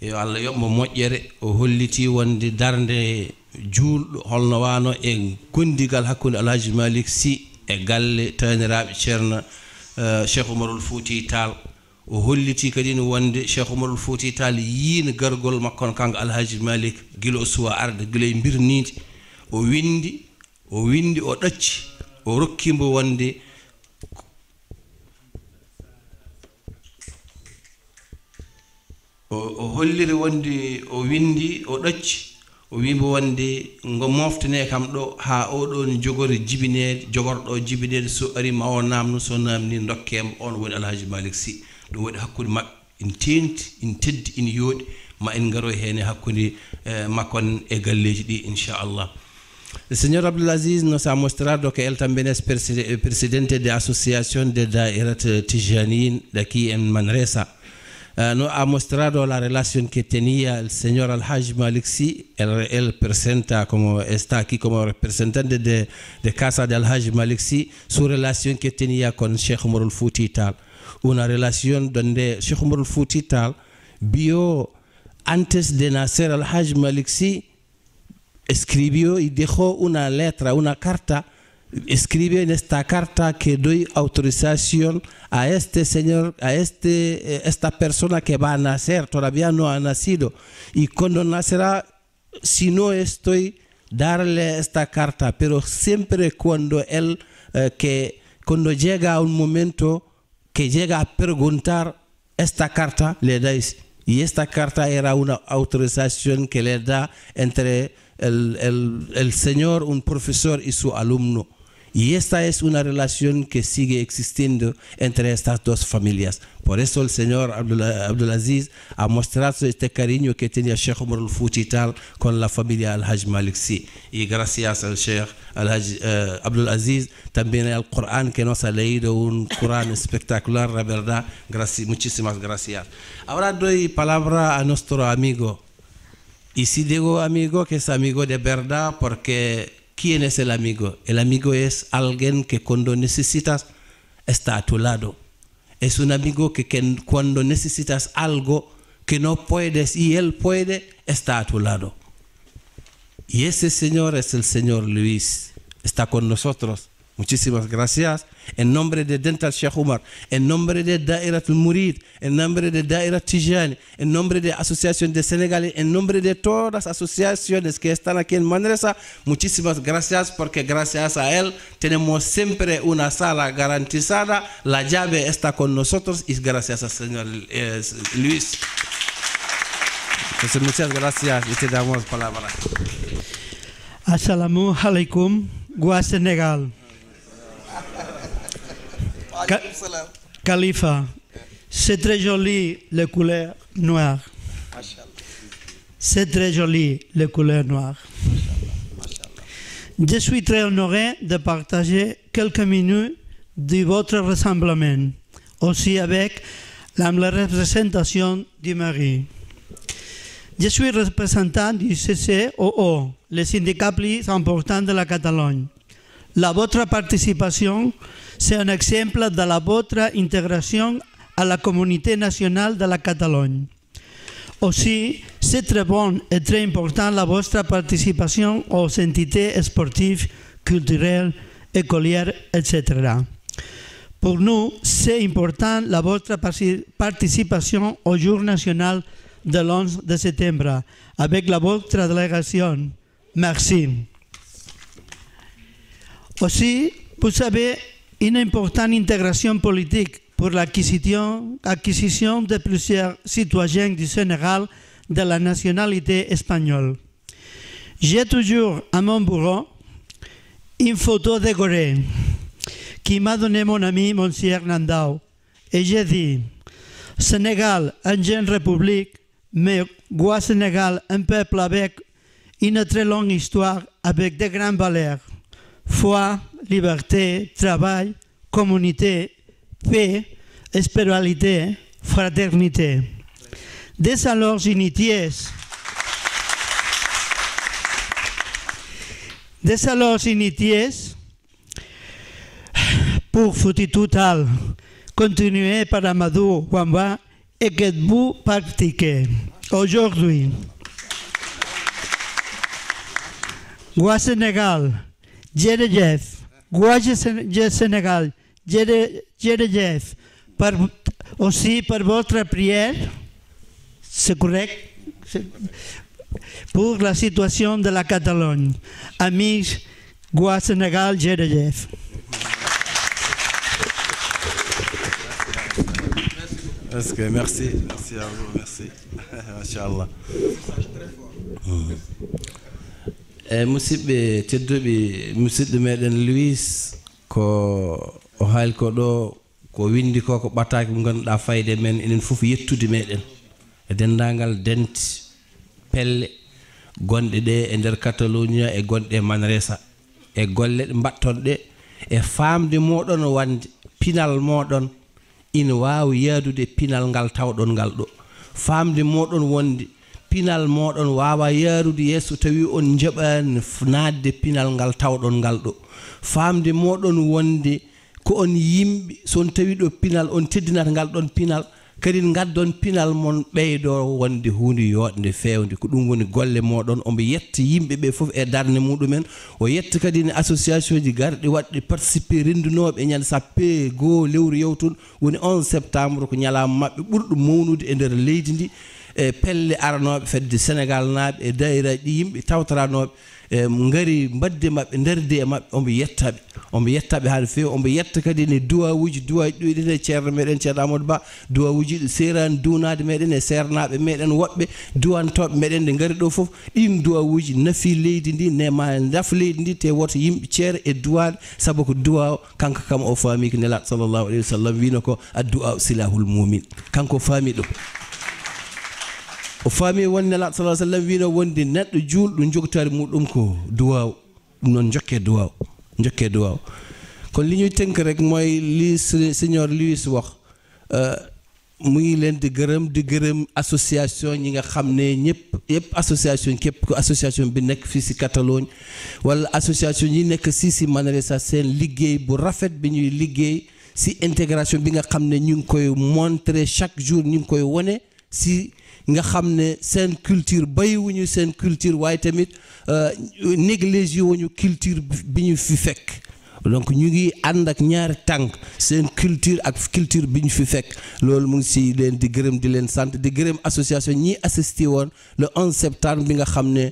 على يوم موجر وهلتي وندي دارندي جول هولنوانو إن كندي قال هكون الحاج مالك سي قال تانراب شيخنا شيخ عمر الفوتي تال وهلتي كدين وند شيخ عمر الفوتي تال يين غرغول مكون كان الحاج مالك جلو سوا أرض جلي مبير نيت وويندي ودتش وركيمبو وندي وهلري وندي وويندي ودتش ويمبو وندي ngo moftene kam do ha o do ni jogori jibinede jogordo jibinede so ari mawo namno so namni dokkem on woni alhaji malik si do wodi hakkude mak in tenti in teddi in yodi ma en garo hene hakkude makon e galleji di inshallah. El señor Abdulaziz nos ha mostrado que él también es presidente de Asociación de Da'irat Tijanin de aquí en Manresa. Nos ha mostrado la relación que tenía el señor Al-Hajj Malik Sy. Él presenta como está aquí como representante de casa de Al-Hajj Malik Sy, su relación que tenía con Sheikh Umar al-Futi Tal. Una relación donde Sheikh Umar al-Futi Tal vio antes de nacer Al-Hajj Malik Sy, escribió y dejó una letra, una carta. Escribe en esta carta que doy autorización a este señor, a esta persona que va a nacer, todavía no ha nacido. Y cuando nacerá, si no estoy, darle esta carta. Pero siempre cuando él, cuando llega un momento que llega a preguntar, esta carta le dais. Y esta carta era una autorización que le da entre el señor, un profesor y su alumno. Y esta es una relación que sigue existiendo entre estas dos familias. Por eso el señor Abdulaziz ha mostrado este cariño que tenía Sheikh Umar al-Futi Tal con la familia Al-Hajj Malik Sy. Y gracias al Sheikh Al-Hajj Abdulaziz, también el Corán que nos ha leído, un Corán espectacular, la verdad. Muchísimas gracias. Ahora doy palabra a nuestro amigo. Y si digo amigo, que es amigo de verdad, porque ¿quién es el amigo? El amigo es alguien que cuando necesitas está a tu lado. Es un amigo que cuando necesitas algo que no puedes y él puede, está a tu lado. Y ese señor es el señor Luis. Está con nosotros. Muchísimas gracias. En nombre de Dental Sheikh Umar, en nombre de Da'irat al-Murid, en nombre de Da'irat Tijani, en nombre de Asociación de Senegal, en nombre de todas las asociaciones que están aquí en Manresa, muchísimas gracias, porque gracias a él tenemos siempre una sala garantizada, la llave está con nosotros y gracias al señor Luis. Entonces, muchas gracias y te damos palabra. Assalamu alaikum, Gua Sénégal. Khalifa, c'est très joli les couleurs noires. C'est très joli les couleurs noires. Je suis très honoré de partager quelques minutes de votre rassemblement, aussi avec la représentation du mari. Je suis représentant du CCOO, le syndicat plus important de la Catalogne. Votre participation, c'est un exemple de votre intégration à la communauté nationale de la Catalogne. Aussi, c'est très bon et très important votre participation aux entités sportives, culturelles, écolières, etc. Pour nous, c'est important votre participation au jour national de l'11 de septembre avec votre délégation. Merci. Aussi, vous avez une importante intégration politique pour l'acquisition de plusieurs citoyens du Sénégal de la nationalité espagnole. J'ai toujours à mon bureau une photo décorée qui m'a donné mon ami Monsieur Nandao. Et j'ai dit, Sénégal, une jeune république, mais Gua Sénégal, un peuple avec une très longue histoire, avec de grandes valeurs. Foi, liberté, travail, communauté, paix, spiritualité, fraternité. Dès alors initiés, pour Fouti Total, continuer par Amadou Wamba et que vous pratiquez. Aujourd'hui, Gua Sénégal, Djedef, Gua Sénégal, Djedef, aussi par votre prière, c'est correct, pour la situation de la Catalogne. Amis, Gua Sénégal, Djedef. Merci à vous, merci. Machallah. Musidɓe tedduɓe musidɗo meɗen Louis ko o haali ko ɗo ko windi ko ɓataki mo ganduɗa fayde men enen fof yettude meɗen e dendagal denti pelle gonɗe ɗe e nder Catalonia e gonɗe e Manresa e golle ɗe mbatton ɗe e famde moɗon wande pinal moɗon ina wawi yaadude pinal ngal tawɗon ngal ɗo famde moɗon wonde pinal moɗon wawa yaarude yeeso tawi on jaɓani nadde pinal ngal tawɗon ngal ɗo famde moɗon wonde ko on yimɓe son tawi ɗo pinal on teddinata ngal ɗon pinal kadi gaddon pinal mon ɓeydo wonde hunde yodde fewde ko ɗum woni golle moɗon omo yetta yimɓe ɓe fof e darne muɗumen o yetta kadi ne association ji garɗi waɗɗi participer rendunoɓe ñande sappe goo lewru yewtun woni 11 septembre ko ñalama mabɓe ɓurɗo mawnude e nder leydi ndi e pelle aranoɓe fedde Sénégal naaɓe e dayiraji ɗi yimɓe tawtoranoɓe ngari mbadde mabɓe darde e mabɓe omo yettaɓe haade fewi omo yetta kadi ne duwawuji ɗuɗi e ceerno meɗen ceerno Amadou Ba duwawuji ɗi serani dunade meɗen e sernaɓe meɗen woɓɓe duwantoɓe meɗen ɗe ngari ɗo foof ɗin duwawuji naafi leydi ndi nema nafa leydi ndi te woto yimɓe ceere e duwade saabu ko duwaw kanko kam o faami ko nelaɗo sallllahu alayhi wa sallam wino ko addu'a silahul mumin kanko faami ɗum o faami wonde nelaɗo sallah sallam wino wonde neɗɗo juulɗo jogotare muɗum ko duwaw ɗum noon jokke duwaw kon li ñuy tënk rek mooy li seigneur Louis wax mu ngi leen di gërëm association ñi nga xam ne yëpp association képp ko association bi nekk fii si Catalogne wala association yi nekk si Manresa seen liggéey bu rafet bi ñuy liggéey si intégration bi nga xam ne ñu ngi koy montrer chaque jour ñu ngi koy wone si nga xam ne seen culture bàyyiwuñu seen culture waaye tamit négligé wuñu culture bi ñu fi fekk donc ñu ngi ànd ak ñaari tànk seen culture ak culture bi ñu fi fekk loolu mu ngi si leen di gërëm di leen sant di gërëm association ñi assisté woon le 11 septembre bi nga xam ne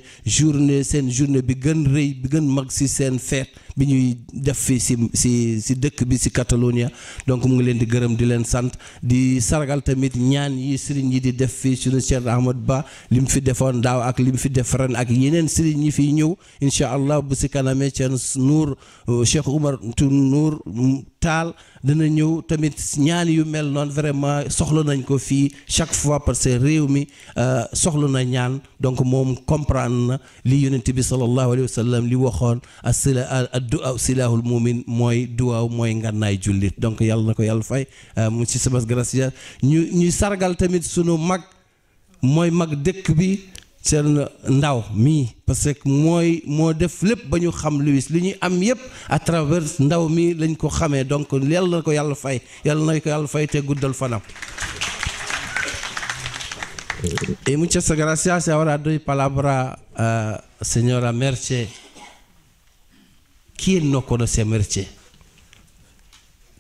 seen journée bi gën rëy bi gën mag si seen fête bi ñuy def fi si dëkk bi si Catalonia donc mu ngi leen di gërëm di leen sant di sargal tamit ñaan yi sëriñ yi di def fii suñu Cheikh Ahmad Ba li mu fi defoon daaw ak li mu fi def ren ak yeneen sëriñ yi fiy ñëw incha allah bu si kanamee Cheikh Nour Cheikh Oumar Nour Taal dana ñëw tamit ñaan yu mel noonu vraiment soxla nañ ko fii chaque fois parce que réew mi soxla na ñaan donc moom comprendre na li yonent bi sallallahu alayhi wa sallam li waxoon addu'a silahul mumin mooy duwaaw mooy ngannaay jullit donc yàlla na ko yàlla fay mu ci sabas gracias ñuy sargal tamit sunu mag mooy mag dëkk bi seen ndaw mii parce que moo def lépp ba ñu xam Louis li ñuy am yépp à travers ndaw mi lañ ko xamee donc yàlla na ko yàlla fay te guddal fanam. Y muchas gracias. Ahora doy palabra a señora Merche. ¿Quién no conoce a Merche?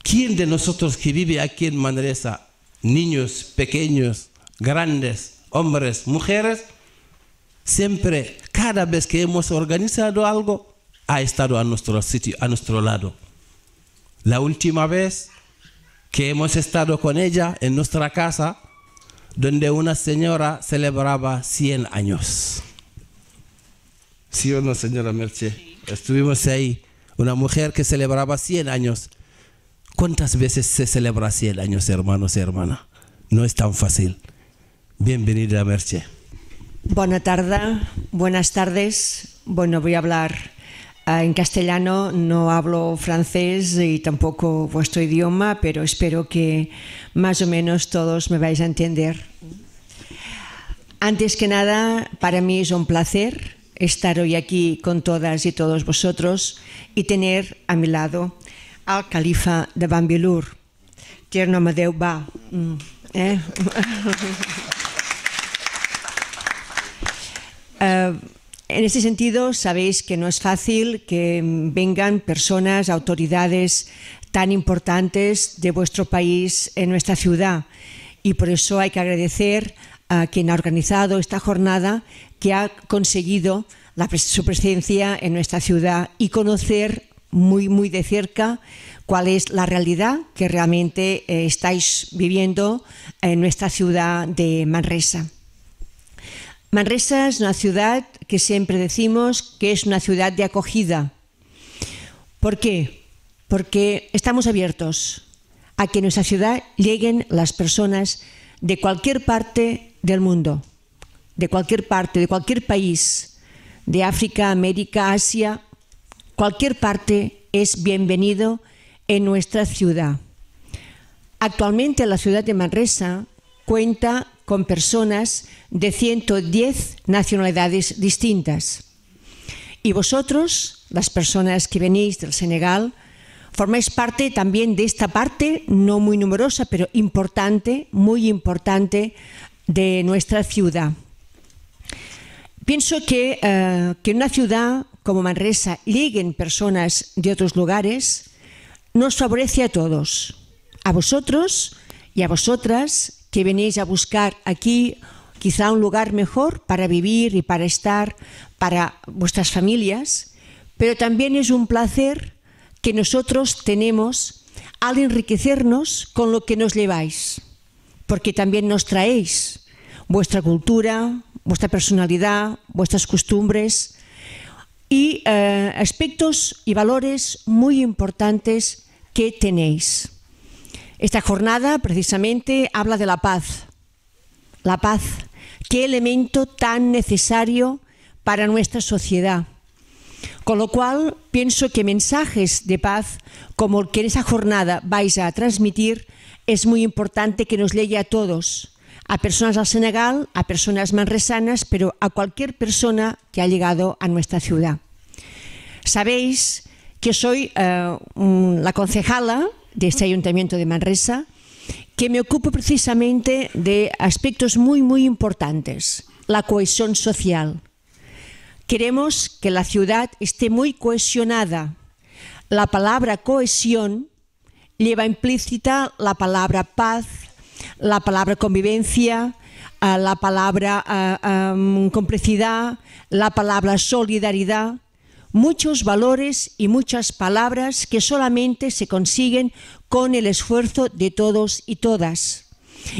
¿Quién de nosotros que vive aquí en Manresa, niños, pequeños, grandes, hombres, mujeres, siempre, cada vez que hemos organizado algo, ha estado a nuestro sitio, a nuestro lado. La última vez que hemos estado con ella en nuestra casa, donde una señora celebraba 100 años. ¿Sí o no, señora Merche? Estuvimos ahí, una mujer que celebraba 100 años. ¿Cuántas veces se celebra 100 años, hermanos y hermanas? No es tan fácil. Bienvenida, Merche. Buenas tardes. Bueno, voy a hablar en castellano, no hablo francés y tampoco vuestro idioma, pero espero que más o menos todos me vais a entender. Antes que nada, para mí es un placer estar hoy aquí con todas y todos vosotros y tener a mi lado al califa de Bambilor, Thierno Amadeu Ba. En este sentido, sabéis que no es fácil que vengan personas, autoridades tan importantes de vuestro país en nuestra ciudad, y por eso hay que agradecer a quien ha organizado esta jornada, que ha conseguido su presencia en nuestra ciudad y conocer muy de cerca cuál es la realidad que realmente estáis viviendo en nuestra ciudad de Manresa. Manresa es una ciudad que siempre decimos que es una ciudad de acogida. ¿Por qué? Porque estamos abiertos a que en nuestra ciudad lleguen las personas de cualquier parte del mundo, de cualquier parte, de cualquier país, de África, América, Asia, cualquier parte es bienvenido en nuestra ciudad. Actualmente la ciudad de Manresa cuenta con personas de 110 nacionalidades distintas. Y vosotros, las personas que venís del Senegal, formáis parte también de esta parte, no muy numerosa, pero importante, muy importante, de nuestra ciudad. Pienso que en una ciudad como Manresa lleguen personas de otros lugares nos favorece a todos, a vosotros y a vosotras, que venís a buscar aquí quizá un lugar mejor para vivir y para estar, para vuestras familias, pero también es un placer que nosotros tenemos al enriquecernos con lo que nos lleváis, porque también nos traéis vuestra cultura, vuestra personalidad, vuestras costumbres y aspectos y valores muy importantes que tenéis. Esta jornada precisamente habla de la paz. La paz, qué elemento tan necesario para nuestra sociedad. Con lo cual pienso que mensajes de paz como el que en esa jornada vais a transmitir es muy importante que nos llegue a todos, a personas del Senegal, a personas manresanas, pero a cualquier persona que ha llegado a nuestra ciudad. Sabéis que soy la concejala de este Ayuntamiento de Manresa, que me ocupo precisamente de aspectos muy importantes, la cohesión social. Queremos que la ciudad esté muy cohesionada. La palabra cohesión lleva implícita la palabra paz, la palabra convivencia, la palabra complicidad, la palabra solidaridad. Muchos valores y muchas palabras que solamente se consiguen con el esfuerzo de todos y todas.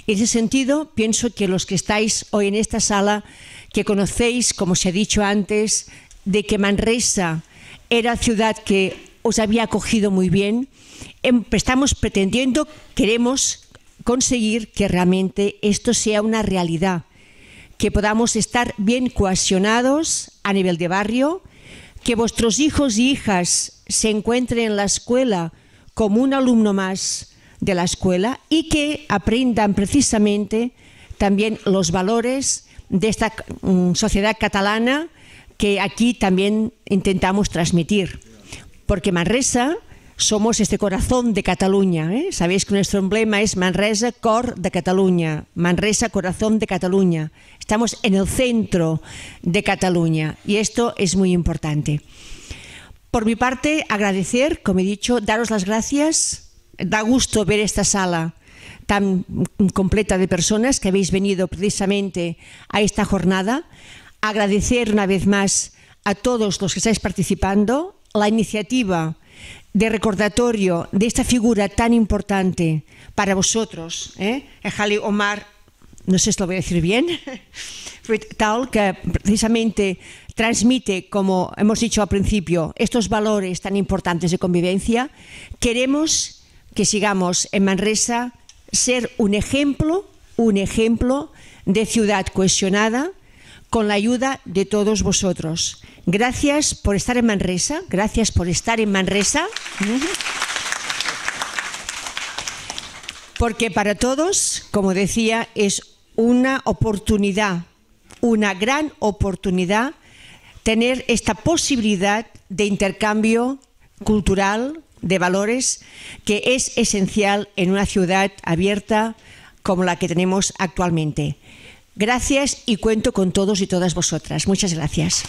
En ese sentido, pienso que los que estáis hoy en esta sala, que conocéis, como se ha dicho antes, de que Manresa era ciudad que os había acogido muy bien, estamos pretendiendo, queremos conseguir que realmente esto sea una realidad, que podamos estar bien cohesionados a nivel de barrio, que vuestros hijos y hijas se encuentren en la escuela como un alumno más de la escuela y que aprendan precisamente también los valores de esta sociedad catalana que aquí también intentamos transmitir. Porque Manresa somos este corazón de Cataluña, ¿eh? Sabéis que nuestro emblema es Manresa, cor de Cataluña, Manresa, corazón de Cataluña. Estamos en el centro de Cataluña y esto es muy importante. Por mi parte, agradecer, como he dicho, daros las gracias. Da gusto ver esta sala tan completa de personas que habéis venido precisamente a esta jornada. Agradecer una vez más a todos los que estáis participando. La iniciativa de recordatorio de esta figura tan importante para vosotros, Ejali Omar, no sé si lo voy a decir bien, tal que precisamente transmite, como hemos dicho al principio, estos valores tan importantes de convivencia. Queremos que sigamos en Manresa ser un ejemplo de ciudad cohesionada con la ayuda de todos vosotros. Gracias por estar en Manresa, gracias por estar en Manresa, porque para todos, como decía, es una oportunidad, una gran oportunidad tener esta posibilidad de intercambio cultural, de valores, que es esencial en una ciudad abierta como la que tenemos actualmente. Gracias y cuento con todos y todas vosotras. Muchas gracias.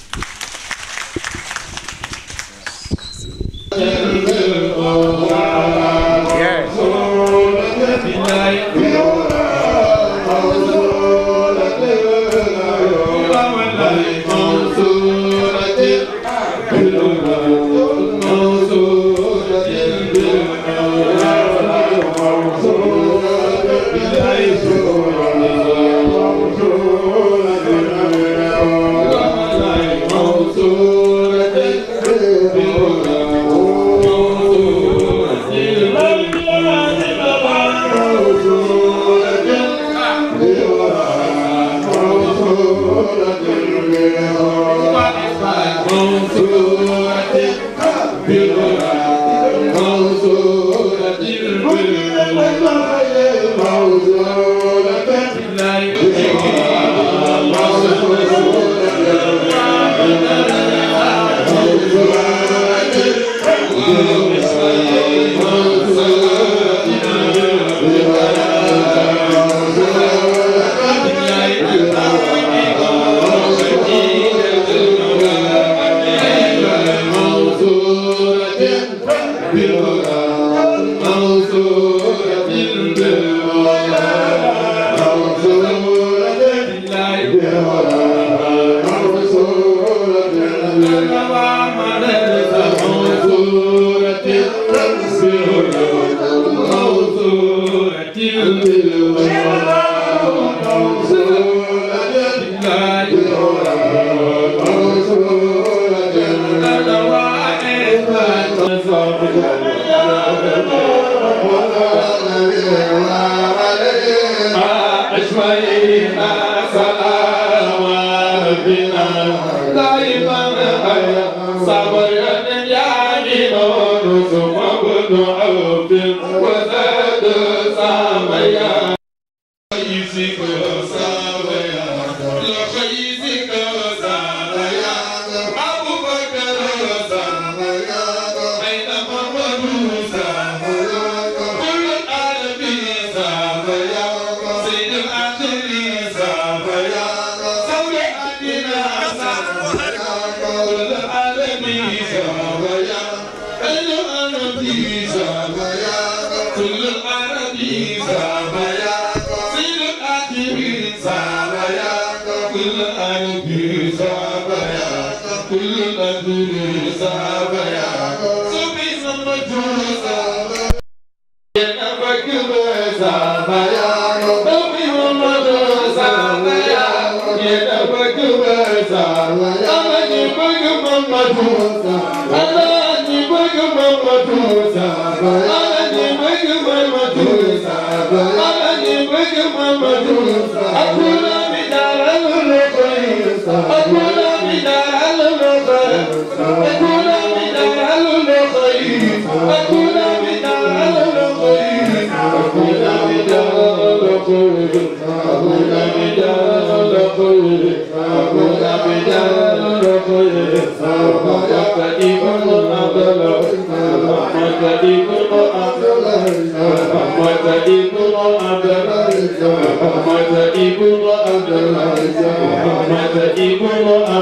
Ibu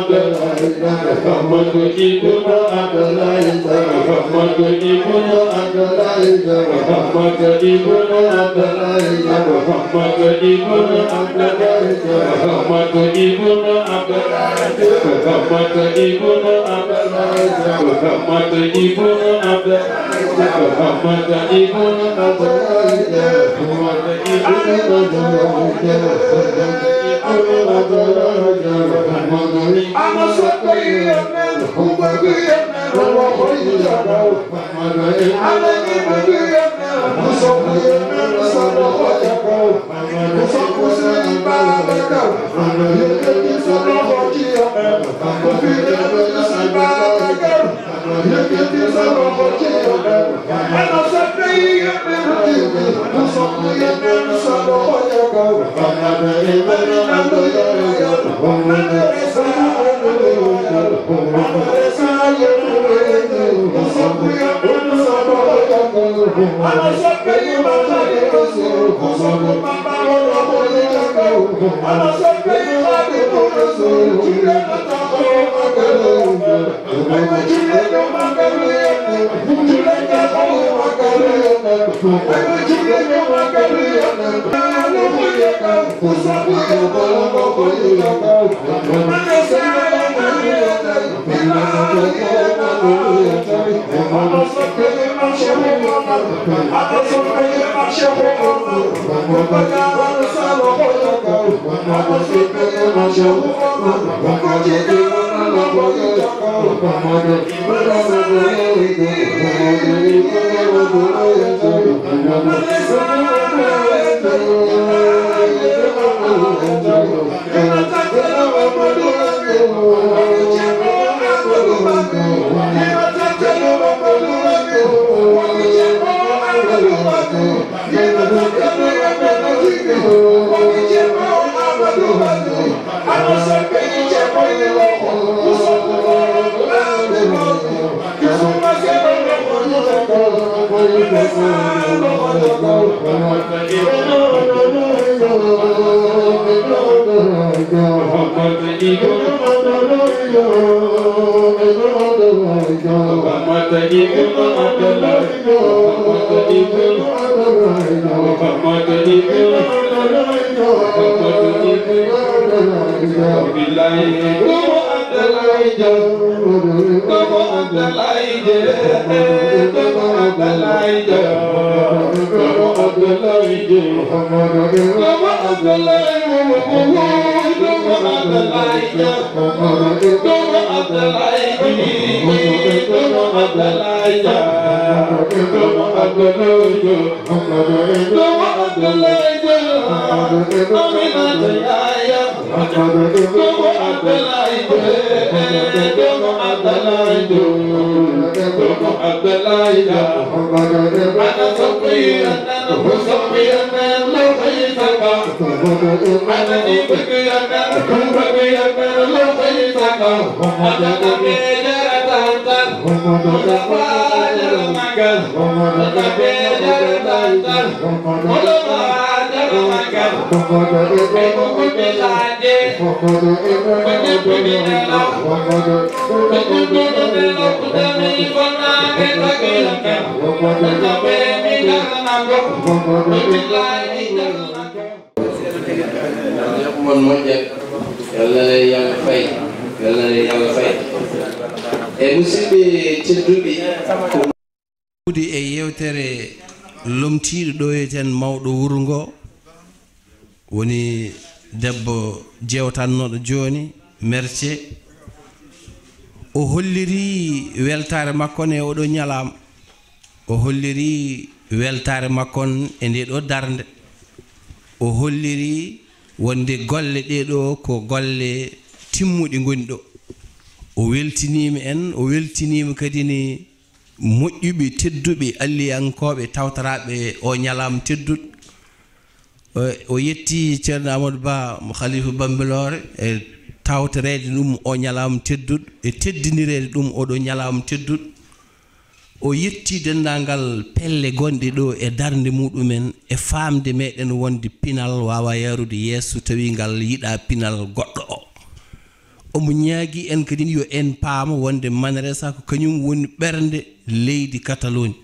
e yewtere lomtiiɗo ɗo eten mawɗo wuro ngo woni debbo jewtannoɗo joni Mercier o holliri weltare makkon e oɗo ñalama o holliri weltare makkon e nde ɗo darde o holliri wonde golle ɗeɗo ko golle timmuɗi goni ɗo o weltinima en o weltinima kadi ni moƴƴuɓe tedduɓe alliyankoɓe tawtaraɓe o ñalam tedduɗo o yetti ceerno Amadou Ba mo khalifa Bambilore e tawtorede ɗum o ñalam tedduɗo e teddinirede ɗum oɗo ñalam tedduɗo o yetti dendagal pelle gonɗe ɗo e darde muɗumen e famde meɗen wonde pinal wawa yarude yesso tawi ngal yiɗa pinal goɗɗo omo ñaagi en kadi yo en paama wonde Manresa ko kañum woni ɓernde leydi Catalogne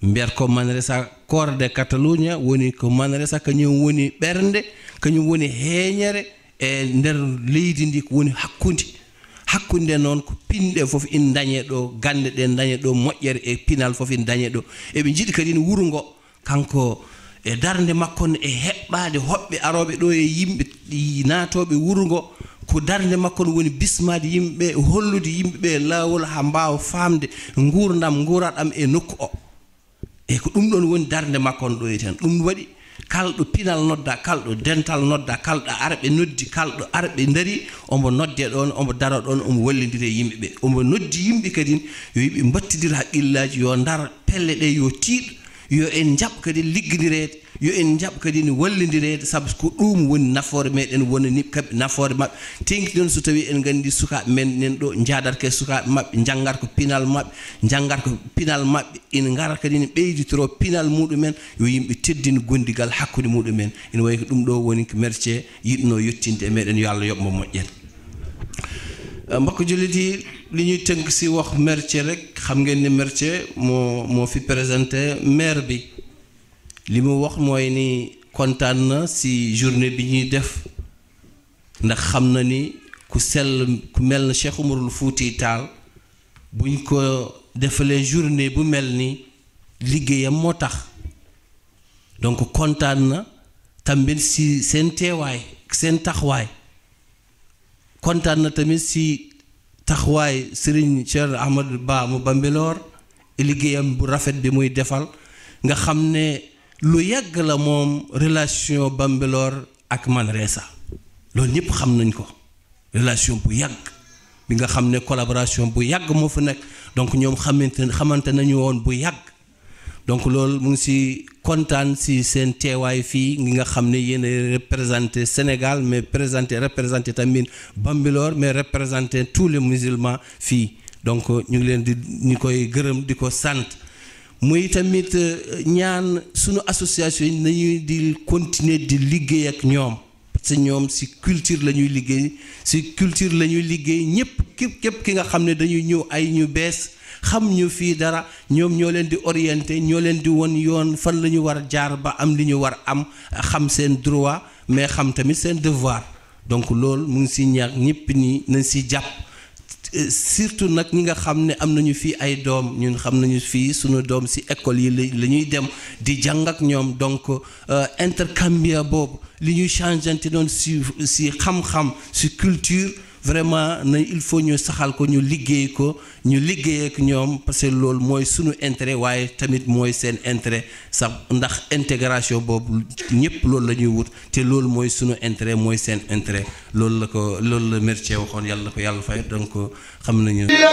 mbiyata ko Manresa korde Catalogne woni ko Manresa kañum woni ɓernde kañum woni heeñere e nder leydi ndi ko woni hakkunde noon ko pinɗe fof ina dañe ɗo gande ɗe dañe ɗo moƴƴere e pinal fof ina dañe ɗo eɓe jiiɗi kadi ne wuro ngo kanko e darde makko e heɓɓade hoɓɓe aroɓe ɗo e yimɓe naatoɓe wuro ngo ko darde makko no woni bismade yimɓeɓe hollude yimɓeɓe laawol ha mbawa famde gurdam guraɗam e nokku o e ko ɗum ɗon woni darde makko no ɗo e ten ɗum waɗi kalɗo pinal nodda kalɗo dental nodda kalɗo arɓe noddi kalɗo arɓe daari omo nodde ɗon omo daro ɗon omo wallidire yimɓeɓe omo noddi yimɓe kadi yo yimɓe mbattidir haqqillaji yo dar pelle ɗe yo tiiɗ yo en jaɓ kadi liggodirede yo en jaɓ kadi ne wallidirede saabu ko ɗum woni nafoore meɗen woni kamɓe nafoore maɓɓe tengti noon so tawi en gandi sukaɓe men nen ɗo jadarke sukaɓe maɓɓe janggat ko pinal maɓɓe janggat ko pinal maɓɓe ina gara kadi ne ɓeyditoro pinal muɗumen yo yimɓe teddina gondigal hakkude muɗumen ina wayi ko ɗum ɗo woni ko merce yiɗno yettinde e meɗen yo Allah yoɓmo moƴƴere mbokk jullit yi li ñuy tënk si wax Mercier rek xam ngeen ni Mercier moo fi présenté maire bi li mu wax mooy ni kontaan na si journée bi ñuy def ndax xam na ni ku sell ku mel na Cheikh Oumarul Fouti Tall buñ ko defalee journée bu mel ni liggéeyam moo tax donc kontaan na tamit si seen teewaay seen taxawaay kontaan na tamit si taxawaay Serigne Cheikh Ahmadou Ba mu Bambilor liggéeyam bu rafet bi muy defal nga xam ne lu yàgg la moom relation Bambilor ak Manresa loolu ñëpp xam nañ ko relation bu yàgg bi nga xam ne collaboration bu yàgg moo fa nekk donc ñoom xamante nañu woon bu yàgg donc loolu mu ngi si kontaan si seen teewaay fii ngi nga xam ne yéen a représenté Sénégal mais représenté tamit Bambilor mais représenté tous les musulmans fii donc ñu ngi leen di ñu koy gërëm di ko sant muy tamit ñaan sunu association yi nañuy di continuer di liggéey ak ñoom parce que ñoom si culture la ñuy liggéey si culture la ñuy liggéey ñëpp képp ki nga xam ne dañuy ñëw ay ñu bees xam ñu fii dara ñoom ñoo leen di orienté ñoo leen di won yoon fan la ñu war a jaar ba am li ñu war am xam seen droit mais xam tamit seen devoir donc loolu mu ngi si ñaax ñëpp ni nañ si jàpp surtout nag ñi nga xam ne am nañu fii ay doom ñun xam nañu fii suñu doom si école yi la ñuy dem di jàng ak ñoom donc intercambia boobu li ñuy changeante noonu si xam-xam si culture vraiment na il faut ñu saxal ko ñu liggéey ak ñoom parce que loolu mooy sunu intérêt waaye tamit mooy seen intérêt sax ndax intégration boobu ñëpp loolu la ñuy wut te loolu mooy sunu intérêt mooy seen intérêt loolu la Mercier waxoon yàlla ko yàlla fay donc xam nañu yàlla